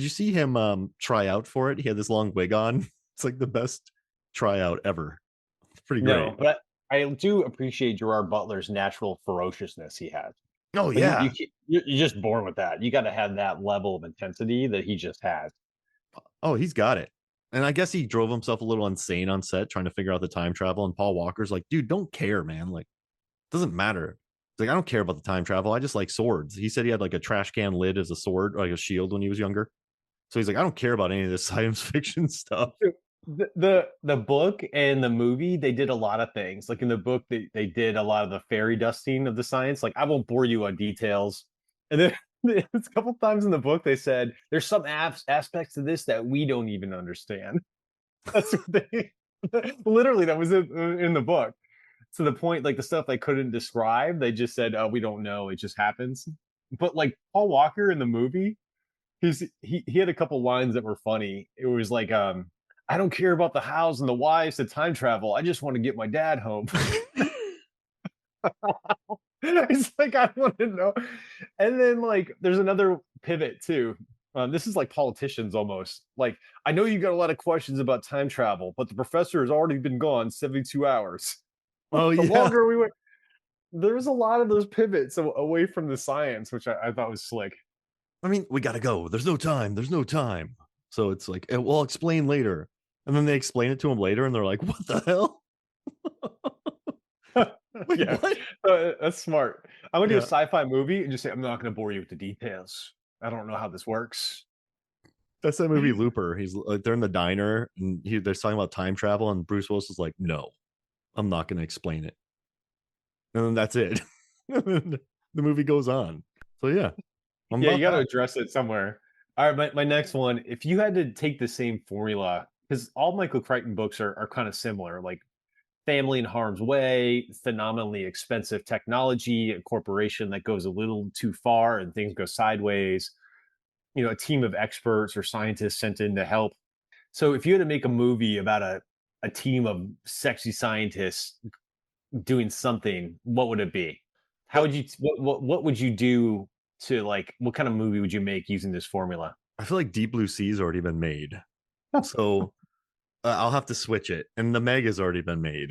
see him try out for it? He had this long wig on. It's like the best tryout ever. It's pretty great. No, but I do appreciate Gerard Butler's natural ferociousness he has. Oh Like yeah. you're just born with that. You got to have that level of intensity that he just has. Oh, he's got it. And I guess he drove himself a little insane on set trying to figure out the time travel. And Paul Walker's like, dude, don't care, man. Like, it doesn't matter. It's like, I don't care about the time travel. I just like swords. He said he had like a trash can lid as a sword, like a shield when he was younger. So he's like, I don't care about any of this science fiction stuff. The book and the movie, they did a lot of things. Like in the book, they did a lot of the fairy dusting of the science. Like I won't bore you on details. And then a couple times in the book, they said there's some aspects to this that we don't even understand. That's what they literally that was in the book. To the point, like the stuff they couldn't describe, they just said, "Oh, we don't know. It just happens." But like Paul Walker in the movie, he had a couple lines that were funny. It was like, "I don't care about the hows and the whys to time travel. I just want to get my dad home." It's like I want to know. And then like there's another pivot too. This is like politicians almost. Like I know you got a lot of questions about time travel, but the professor has already been gone 72 hours. Oh The yeah. longer we went, there's a lot of those pivots away from the science, which I thought was slick. I mean, we gotta go. There's no time. There's no time. So it's like, "Well, I'll explain later." And then they explain it to him later, and they're like, "What the hell? Wait, Yeah, what?" that's smart. I'm gonna do a Yeah, sci-fi movie and just say I'm not gonna bore you with the details. I don't know how this works. that's that movie Looper. He's like, they're in the diner, and they're talking about time travel, and Bruce Willis is like, "No, I'm not gonna explain it." And then that's it. And then the movie goes on. So yeah, I'm Yeah, you about got to that. address it somewhere. All right, my next one. If you had to take the same formula, because all Michael Crichton books are kind of similar, like family in harm's way, phenomenally expensive technology, a corporation that goes a little too far and things go sideways, a team of experts or scientists sent in to help. So if you had to make a movie about a team of sexy scientists doing something, what would it be? How Well, would you what would you do to like what kind of movie would you make using this formula? I feel like Deep Blue Sea's already been made, so I'll have to switch it. And the Meg has already been made,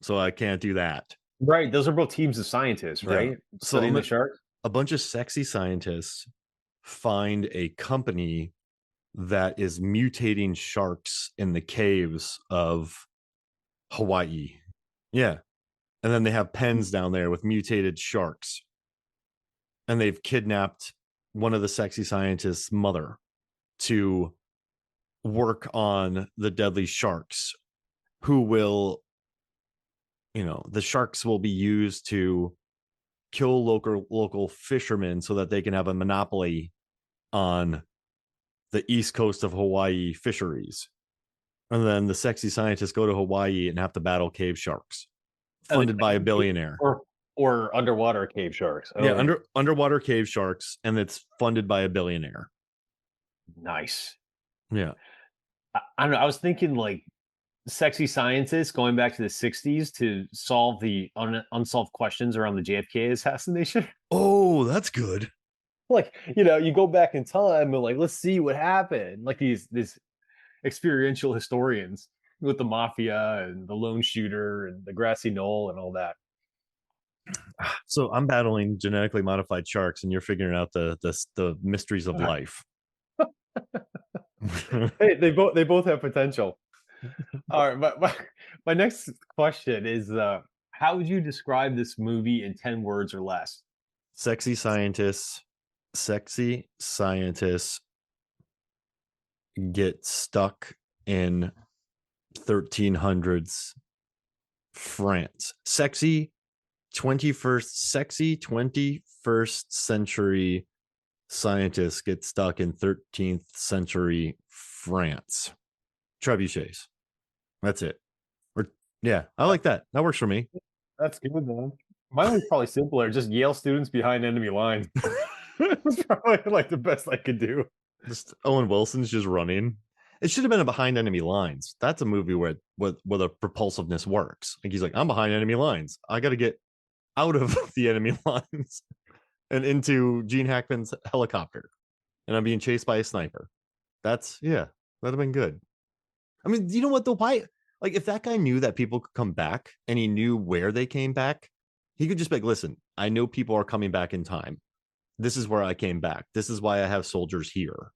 so I can't do that. Right, those are both teams of scientists, Yeah. right? So Studying the sharks. a bunch of sexy scientists find a company that is mutating sharks in the caves of Hawaii. Yeah. And then they have pens down there with mutated sharks. And they've kidnapped one of the sexy scientists' mother to work on the deadly sharks, who will, the sharks will be used to kill local fishermen so that they can have a monopoly on the east coast of Hawaii fisheries. And then the sexy scientists go to Hawaii and have to battle cave sharks, funded by a billionaire. Or underwater cave sharks. Yeah, Oh, underwater cave sharks, and it's funded by a billionaire. nice. Yeah. I don't know. I was thinking like sexy scientists going back to the 60s to solve the unsolved questions around the JFK assassination. Oh, that's good. Like, you go back in time and like, let's see what happened. Like these experiential historians with the mafia and the lone shooter and the grassy knoll and all that. So I'm battling genetically modified sharks, and you're figuring out the mysteries of life. Hey, they both have potential. All right, my next question is how would you describe this movie in 10 words or less? Sexy scientists get stuck in 1300s France. Sexy 21st century scientists get stuck in 13th century France. Trebuchets. That's it. Or yeah, I like that. That works for me. That's good, man. Mine was probably simpler. Just Yale students behind enemy lines. That's probably like the best I could do. Just Owen Wilson's just running. It should have been a behind enemy lines. That's a movie where the propulsiveness works. Like he's like, I'm behind enemy lines. I got to get out of the enemy lines and into Gene Hackman's helicopter, and I'm being chased by a sniper. That'd have been good. I mean, you know what though? Why? Like, if that guy knew that people could come back and he knew where they came back, he could just be like, listen, I know people are coming back in time. This is where I came back. This is why I have soldiers here.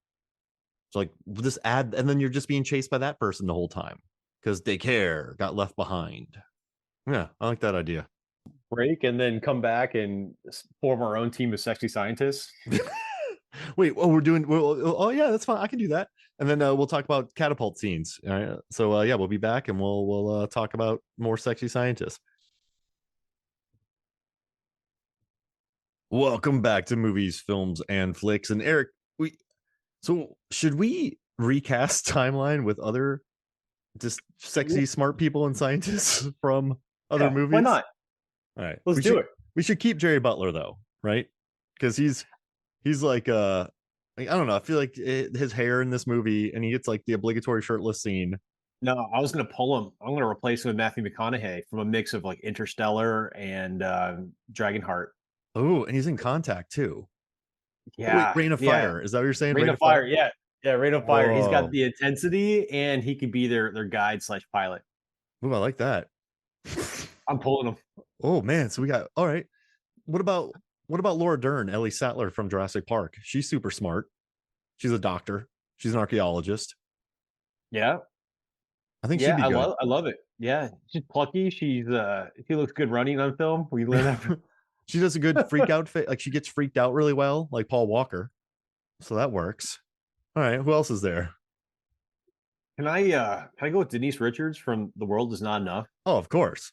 So like this ad, and then you're just being chased by that person the whole time because they care, got left behind. Yeah, I like that idea. Break and then come back and form our own team of sexy scientists. Wait, oh yeah, that's fine. I can do that. And then we'll talk about catapult scenes. All right. So yeah, we'll be back and we'll talk about more sexy scientists. Welcome back to Movies, Films, and Flicks. And Eric, should we recast timeline with other just sexy, smart people and scientists from other movies? Why not? All right, Let's do it. We should keep Gerard Butler though, right? Because he's like I don't know. I feel like his hair in this movie, and he gets like the obligatory shirtless scene. No, I was going to pull him. I'm going to replace him with Matthew McConaughey from a mix of like Interstellar and Dragonheart. Oh, and he's in Contact too. Yeah. Wait, Rain of Fire. Is that what you're saying? Rain of Fire. Yeah. Yeah. Rain of Fire. He's got the intensity and he could be their guide / pilot. Ooh, I like that. I'm pulling him. Oh man. So we got, all right. What about Laura Dern, Ellie Sattler from Jurassic Park? She's super smart. She's a doctor. She's an archaeologist. Yeah. I think she'd be good. I love it. Yeah. She's plucky. She looks good running on film. We learn that. She does a good freak out fit. Like she gets freaked out really well, like Paul Walker. So that works. All right. Who else is there? Can I go with Denise Richards from The World Is Not Enough? Oh, of course.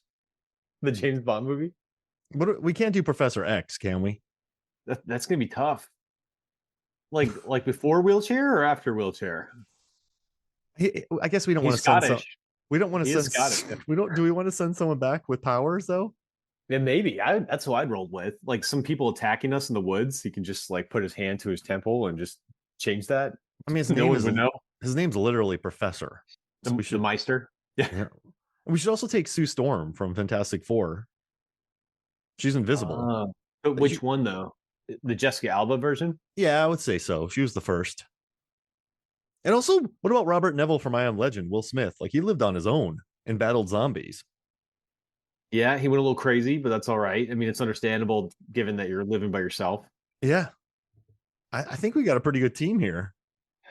The James Bond movie? We can't do Professor X, can we? That's gonna be tough. Like before wheelchair or after wheelchair? I guess we don't want He's to send Scottish. We don't want to He has got it. send. We don't. Do we want to send someone back with powers though? Yeah, maybe. That's what I'd rolled with. Like some people attacking us in the woods, he can just like put his hand to his temple and just change that. I mean, his No name one is would know. his name's literally Professor. So we The should. Meister. Yeah. Yeah. We should also take Sue Storm from Fantastic Four. She's invisible. But You, which one though? The Jessica Alba version? yeah, I would say so. She was the first. And also, what about Robert Neville from I Am Legend? Will Smith, like he lived on his own and battled zombies. Yeah, he went a little crazy, but that's all right. I mean, it's understandable given that you're living by yourself. Yeah, I think we got a pretty good team here.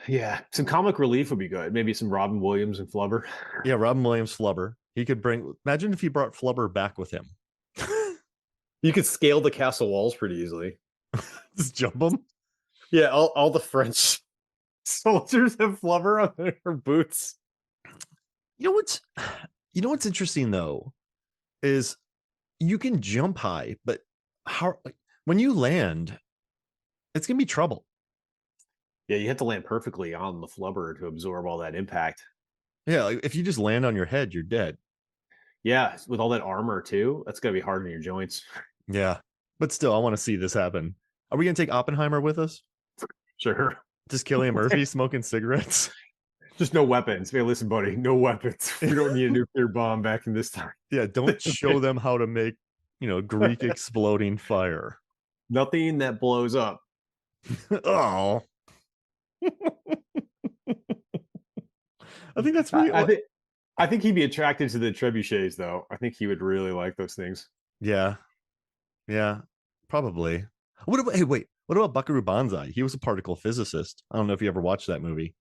Yeah, some comic relief would be good. Maybe some Robin Williams and Flubber. Yeah, Robin Williams, Flubber. He could bring. Imagine if he brought Flubber back with him. You could scale the castle walls pretty easily. Just jump him. Yeah, all the French soldiers have Flubber on their boots. You know what's you know what's interesting though is you can jump high, but how like, when you land, it's gonna be trouble. Yeah, you have to land perfectly on the Flubber to absorb all that impact. Yeah, like if you just land on your head, you're dead. Yeah, with all that armor too, that's gonna be hard on your joints. Yeah, but still, I want to see this happen. Are we gonna take Oppenheimer with us? Sure. Just Cillian Murphy smoking cigarettes? Just no weapons. Hey, listen, buddy, no weapons. We don't need a nuclear bomb back in this time. Yeah, don't show them how to make Greek exploding fire. Nothing that blows up. Oh, I think that's pretty. I think he'd be attracted to the trebuchets, though. I think he would really like those things. Yeah, yeah, probably. What about? Hey, wait. What about Buckaroo Banzai? He was a particle physicist. I don't know if you ever watched that movie.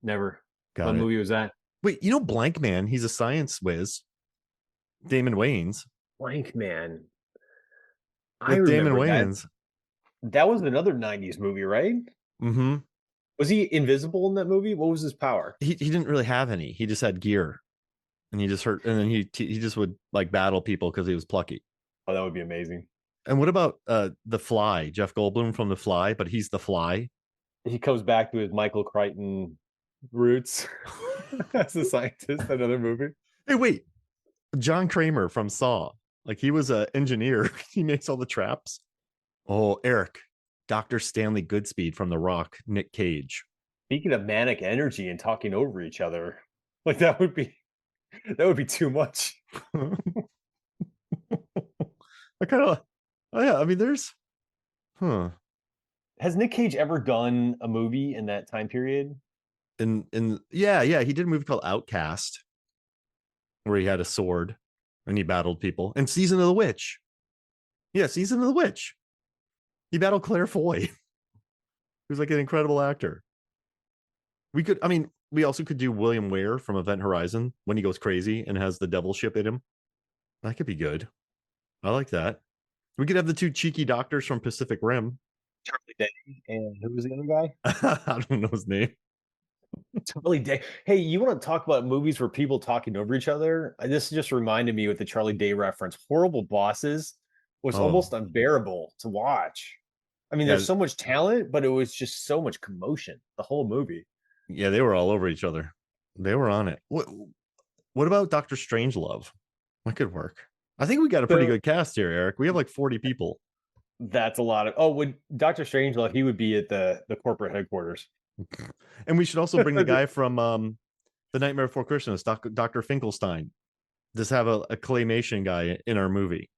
Never. Got What it. movie was that? Wait, Blank Man? He's a science whiz. Damon Wayans. Blank Man. I With Damon remember that. Wayans. That was another 90s movie, right? Mm-hmm. Was he invisible in that movie? What was his power? He didn't really have any. He just had gear, and he just hurt. And then he just would like battle people because he was plucky. Oh, that would be amazing. And what about the Fly? Jeff Goldblum from The Fly, but he's the Fly. He comes back to his Michael Crichton roots as a scientist. Another movie. Hey, wait. John Kramer from Saw. Like he was an engineer. He makes all the traps. Oh, Erik. Dr. Stanley Goodspeed from The Rock. Nick Cage. Speaking of manic energy and talking over each other, like that would be too much. I kind of. Oh yeah. I mean, there's. Huh. Has Nick Cage ever done a movie in that time period? Yeah, he did a movie called Outcast where he had a sword and he battled people. And Season of the Witch. Yeah, Season of the Witch. He battled Claire Foy. He was like an incredible actor. We also could do William Ware from Event Horizon when he goes crazy and has the devil ship in him. That could be good. I like that. We could have the two cheeky doctors from Pacific Rim. Charlie Day and who was the other guy? I don't know his name. Charlie Day. Hey, you want to talk about movies where people talking over each other? This just reminded me with the Charlie Day reference. Horrible Bosses was almost unbearable to watch. I mean, there's so much talent, but it was just so much commotion. The whole movie. Yeah, they were all over each other. They were on it. What about Dr. Strangelove? That could work. I think we got a pretty good cast here, Erik. We have like 40 people. That's a lot of. Would Dr. Strangelove? He would be at the corporate headquarters. And we should also bring the guy from The Nightmare Before Christmas, Dr. Finkelstein. Just have a claymation guy in our movie.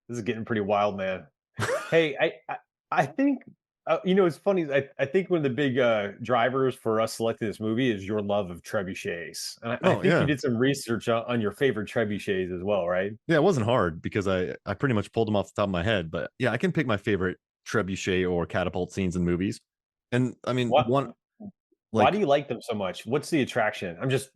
This is getting pretty wild, man. Hey, I think it's funny. I think one of the big drivers for us selecting this movie is your love of trebuchets. And I think you did some research on your favorite trebuchets as well, right? Yeah, it wasn't hard because I pretty much pulled them off the top of my head. But yeah, I can pick my favorite trebuchet or catapult scenes in movies. And I mean, why do you like them so much? What's the attraction? I'm just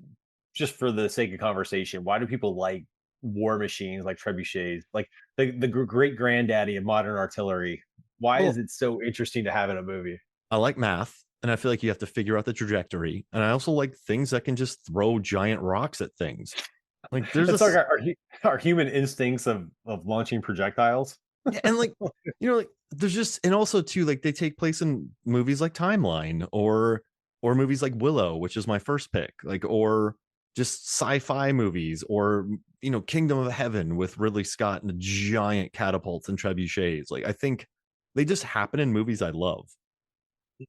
for the sake of conversation. Why do people like war machines like trebuchets, like the great granddaddy of modern artillery? Why is it so interesting to have in a movie? I like math, and I feel like you have to figure out the trajectory. And I also like things that can just throw giant rocks at things. Like there's like our human instincts of launching projectiles. Yeah, and like like there's just, and also too, like they take place in movies like Timeline or movies like Willow, which is my first pick, like or just sci-fi movies, or Kingdom of Heaven with Ridley Scott and the giant catapults and trebuchets. Like I think they just happen in movies I love. The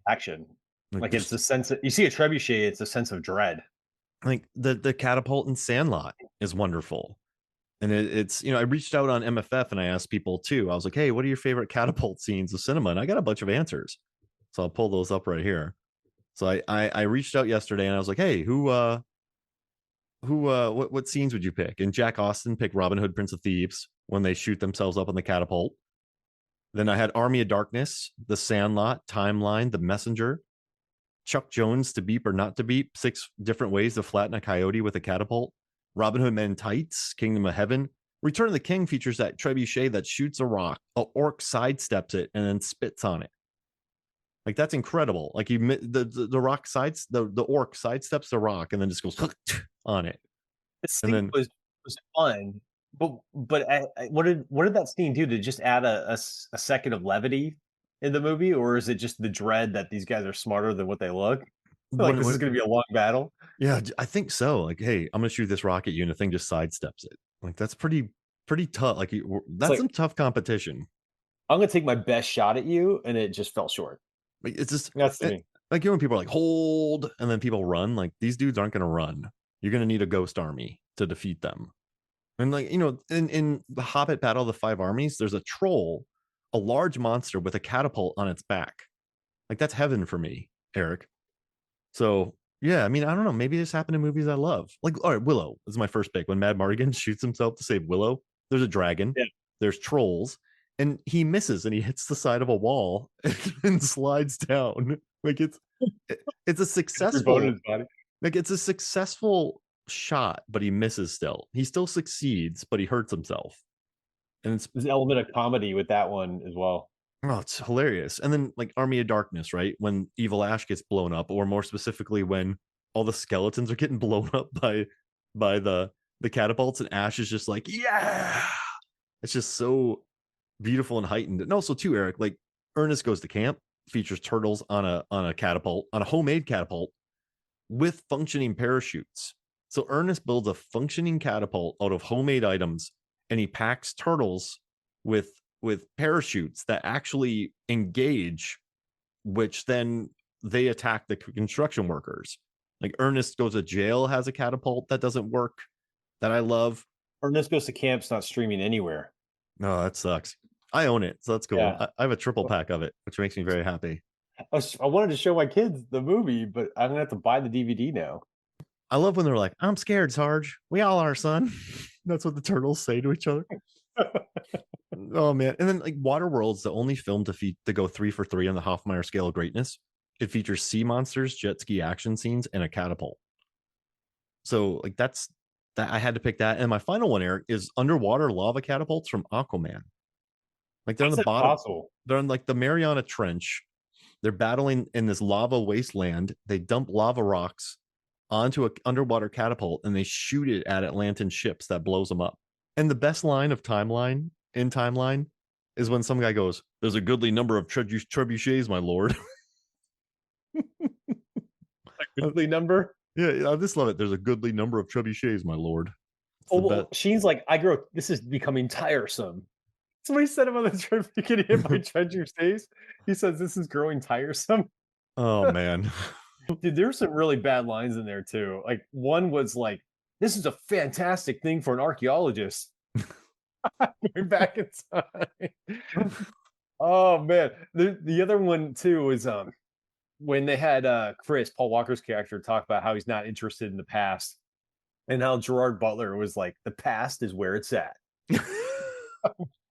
action. Like Like it's there's a sense of, you see a trebuchet, it's a sense of dread. like the catapult in Sandlot is wonderful. And it's I reached out on MFF and I asked people too. I was like, hey, what are your favorite catapult scenes of cinema? And I got a bunch of answers. So I'll pull those up right here. So I reached out yesterday and I was like, hey, what scenes would you pick? And Jack Austin picked Robin Hood, Prince of Thieves, when they shoot themselves up on the catapult. Then I had Army of Darkness, The Sandlot, Timeline, The Messenger, Chuck Jones, To Beep or Not to Beep, 6 different ways to flatten a coyote with a catapult. Robin Hood Men in Tights, Kingdom of Heaven. Return of the King features that trebuchet that shoots a rock. A orc sidesteps it and then spits on it. Like that's incredible. Like the rock sides the orc sidesteps the rock and then just goes on it. The And scene then was fun, but what did that scene do? To just add a second of levity in the movie, or is it just the dread that these guys are smarter than what they look? Like this is when going to be a long battle. yeah, I think so. Like, hey, I'm gonna shoot this rocket you, and the thing just sidesteps it. Like that's pretty tough. Like It's that's like some tough competition. I'm going to take my best shot at you, and it just fell short. Like it's just That's to me. like when people are like hold, and then people run. Like these dudes aren't gonna run. You're gonna need a ghost army to defeat them. And like in the Hobbit Battle of the Five Armies, there's a troll, a large monster with a catapult on its back. Like that's heaven for me, Eric. So yeah, I mean, I don't know. Maybe this happened in movies I love. Like, all right, Willow is my first pick. When Mad Mardigan shoots himself to save Willow, there's a dragon, Yeah, there's trolls, and he misses and he hits the side of a wall and slides down. Like it's a every bone in successful his body. like it's a successful shot, but he misses still. He still succeeds, but he hurts himself. And it's There's an element of comedy with that one as well. oh, it's hilarious. And then like Army of Darkness, right? When Evil Ash gets blown up, or more specifically, when all the skeletons are getting blown up by the catapults, and Ash is just like, yeah. It's just so beautiful and heightened. And also too, Eric, like Ernest Goes to Camp features turtles on a catapult, on a homemade catapult with functioning parachutes. So Ernest builds a functioning catapult out of homemade items, and he packs turtles with parachutes that actually engage, which then they attack the construction workers. Like Ernest Goes to Jail has a catapult that doesn't work that I love. Ernest Goes to Camp's not streaming anywhere. No, that sucks. I own it, so that's cool. Yeah. I have a triple pack of it, which makes me very happy. I wanted to show my kids the movie, but I'm gonna have to buy the DVD now. I love when they're like, "I'm scared, Sarge. We all are, son." That's what the turtles say to each other. Oh man! And then like Waterworld's the only film to go 3 for 3 on the Hoffmeyer scale of greatness. It features sea monsters, jet ski action scenes, and a catapult. So like that's that I had to pick that. And my final one, Eric, is underwater lava catapults from Aquaman. Like they're on How's the that bottom, possible? they're in like the Mariana Trench. They're battling in this lava wasteland. They dump lava rocks onto an underwater catapult and they shoot it at Atlantean ships that blows them up. And the best line of Timeline is when some guy goes, "There's a goodly number of trebuchets, my lord." Goodly number. Yeah, I just love it. There's a goodly number of trebuchets, my lord. It's Oh the well, best. Sheen's like, I grow. This is becoming tiresome. Somebody said him on the trip, getting hit by treasure stays. He says this is growing tiresome. Oh man. Dude, there's some really bad lines in there too. Like one was like, "This is a fantastic thing for an archaeologist." Going back in time. Oh man, the other one too is when they had Chris Paul Walker's character talk about how he's not interested in the past, and how Gerard Butler was like, "The past is where it's at."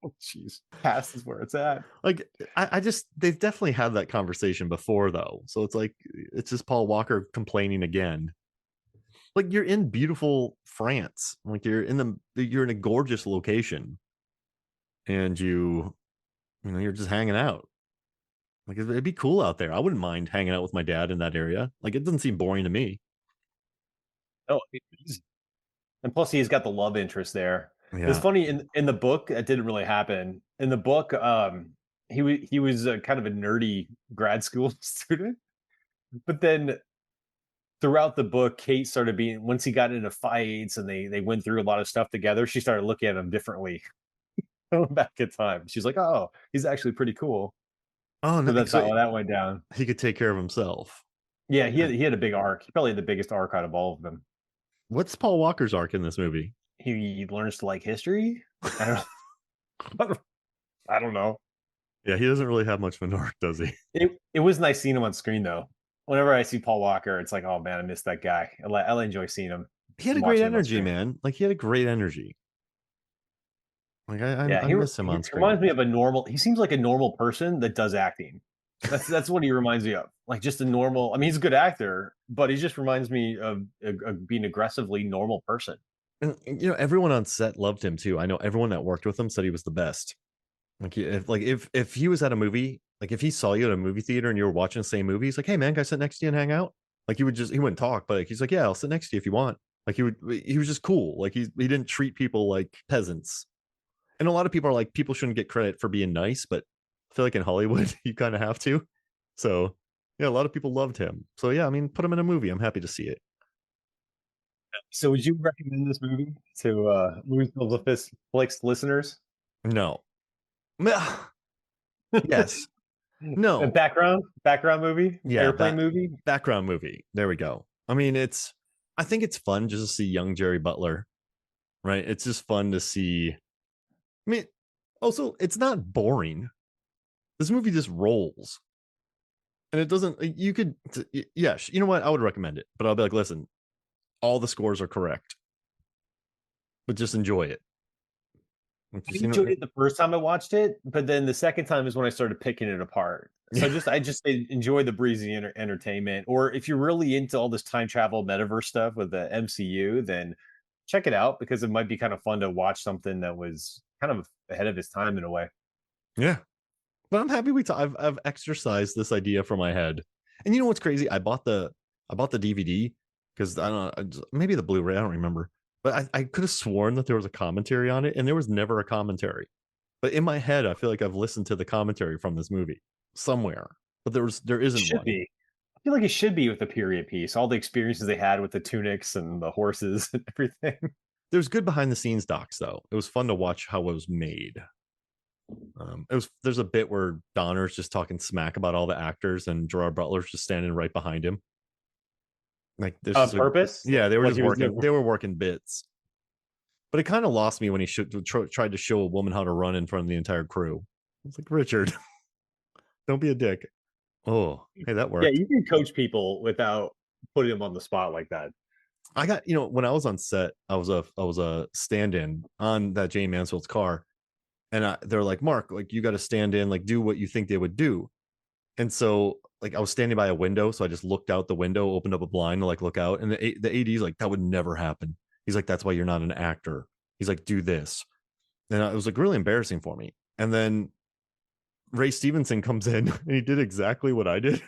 Oh, jeez, past is where it's at. Like I just they've definitely had that conversation before though. So it's like it's just Paul Walker complaining again. Like you're in beautiful France. Like you're in a gorgeous location and you're just hanging out. Like it'd be cool out there. I wouldn't mind hanging out with my dad in that area. Like it doesn't seem boring to me. Oh, and plus he's got the love interest there. It was Yeah. funny in the book that didn't really happen. In the book, he was kind of a nerdy grad school student, but then throughout the book, Kate started being once he got into fights and they went through a lot of stuff together, she started looking at him differently back in time. She's like, "Oh, he's actually pretty cool." Oh So no, that's so how that went down. he could take care of himself. Yeah, Yeah. he had a big arc. He probably had the biggest arc out of all of them. What's Paul Walker's arc in this movie? He learns to like history. I don't I don't know. Yeah, he doesn't really have much of an arc, does he? It was nice seeing him on screen though. Whenever I see Paul Walker, it's like, oh man, I miss that guy. I enjoy seeing him, He had a great watching him on energy, screen. man. Like he had a great energy. Like I Yeah, miss him he on screen. reminds me of a normal. He seems like a normal person that does acting. That's what he reminds me of. Like just a normal. I mean, he's a good actor, but he just reminds me of being aggressively normal person. And you know, everyone on set loved him too. I know everyone that worked with him said he was the best. If he was at a movie, like if he saw you at a movie theater and you were watching the same movie, he's like, "Hey man, can I sit next to you and hang out?" Like he wouldn't talk, but like, he's like, "Yeah, I'll sit next to you if you want." Like he was just cool. Like he didn't treat people like peasants. And a lot of people are like, people shouldn't get credit for being nice, but I feel like in Hollywood you kind of have to. So yeah, a lot of people loved him. So yeah, I mean, put him in a movie. I'm happy to see it. So, would you recommend this movie to Movie Flicks listeners? No. Yes. A No. background movie, Yeah, airplane movie. background movie. There we go. I mean, I think it's fun just to see young Jerry Butler, right? It's just fun to see. I mean, also, it's not boring. This movie just rolls. And it doesn't, you could, yeah, you know what? I would recommend it, but I'll be like, listen, all the scores are correct, but just enjoy it. I Just, enjoyed it the first time I watched it, but then the second time is when I started picking it apart. So yeah, I just enjoy the breezy entertainment. Or if you're really into all this time travel metaverse stuff with the MCU, then check it out because it might be kind of fun to watch something that was kind of ahead of its time in a way. yeah. But I'm happy I've exercised this idea from my head. And you know what's crazy? I bought the DVD because I don't know, maybe the Blu-ray, I don't remember. But I could have sworn that there was a commentary on it, and there was never a commentary. But in my head, I feel like I've listened to the commentary from this movie somewhere, but there isn't Should one. be. I feel like it should be with the period piece. All the experiences they had with the tunics and the horses and everything. There's good behind the scenes docs though. It was fun to watch how it was made. There's a bit where Donner's just talking smack about all the actors, and Gerard Butler's just standing right behind him. Like this On is a purpose? yeah, they were Like just he was working. never They were working bits, but it kind of lost me when he tried to show a woman how to run in front of the entire crew. It's like Richard, don't be a dick. Oh, hey, that Yeah, worked. you can coach people without putting them on the spot like that. I got when I was on set, I was a stand-in on that Jane Mansfield's car, and they're like, Mark, like you got to stand in, like do what you think they would do. And so like I was standing by a window, so I just looked out the window, opened up a blind to like look out, and the AD's like, that would never happen. He's like, that's why you're not an actor. He's like, do this, and it was like really embarrassing for me. And then Ray Stevenson comes in, and he did exactly what I did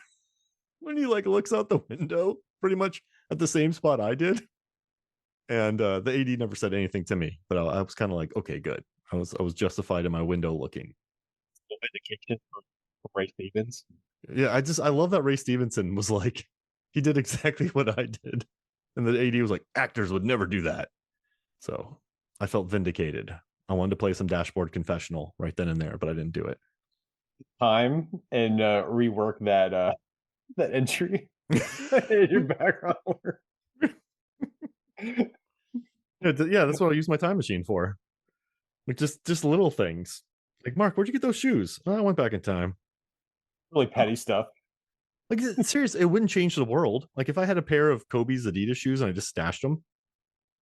when he like looks out the window, pretty much at the same spot I did. And the AD never said anything to me, but I was kind of like, okay, good. I was justified in my window looking. Vindication from Ray Stevens. Yeah, I love that Ray Stevenson was like, he did exactly what I did, and the AD was like, actors would never do that. So I felt vindicated. I wanted to play some Dashboard Confessional right then and there, but I didn't do it. Time and rework that entry in your background work. Yeah, that's what I use my time machine for. Like just little things. Like Mark, where'd you get those shoes? Oh, I went back in time. Really Oh, petty stuff. like seriously, it wouldn't change the world. Like if I had a pair of Kobe's Adidas shoes and I just stashed them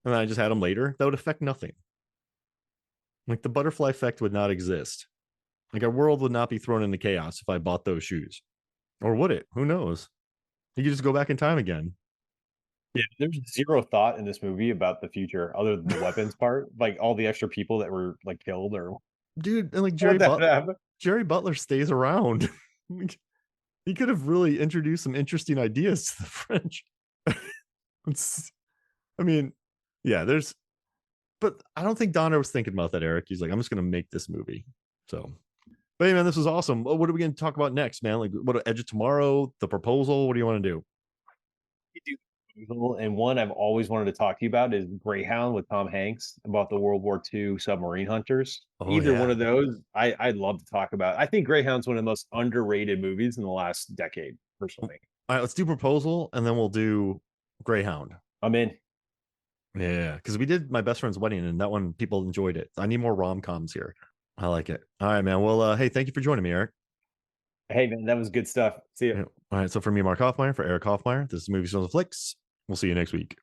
and then I just had them later, that would affect nothing. Like the butterfly effect would not exist. Like our world would not be thrown into chaos if I bought those shoes. Or would it? Who knows? You could just go back in time again. Yeah, there's zero thought in this movie about the future other than the weapons part. Like all the extra people that were like killed or Dude, and like what that happened. Jerry Butler stays around. Like, he could have really introduced some interesting ideas to the French. I mean, yeah, but I don't think Donner was thinking about that, Eric. He's like, I'm just going to make this movie. So, but hey, man, this was awesome. What are we going to talk about next, man? Like, what Edge of Tomorrow, the proposal? What do you want to do? And one I've always wanted to talk to you about is Greyhound with Tom Hanks about the World War II submarine hunters. Oh Either one yeah. of those, I'd love to talk about. I think Greyhound's one of the most underrated movies in the last decade, All personally. right, let's do Proposal and then we'll do Greyhound. I'm in. Yeah, because we did My Best Friend's Wedding and that one people enjoyed it. I need more rom-coms here. I like it. All right, man. Well, hey, thank you for joining me, Eric. Hey, man, that was good stuff. See you. Yeah. All right, so for me, Mark Hoffmeyer, for Eric Hoffmeyer, this is Movie Stones and Flicks. We'll see you next week.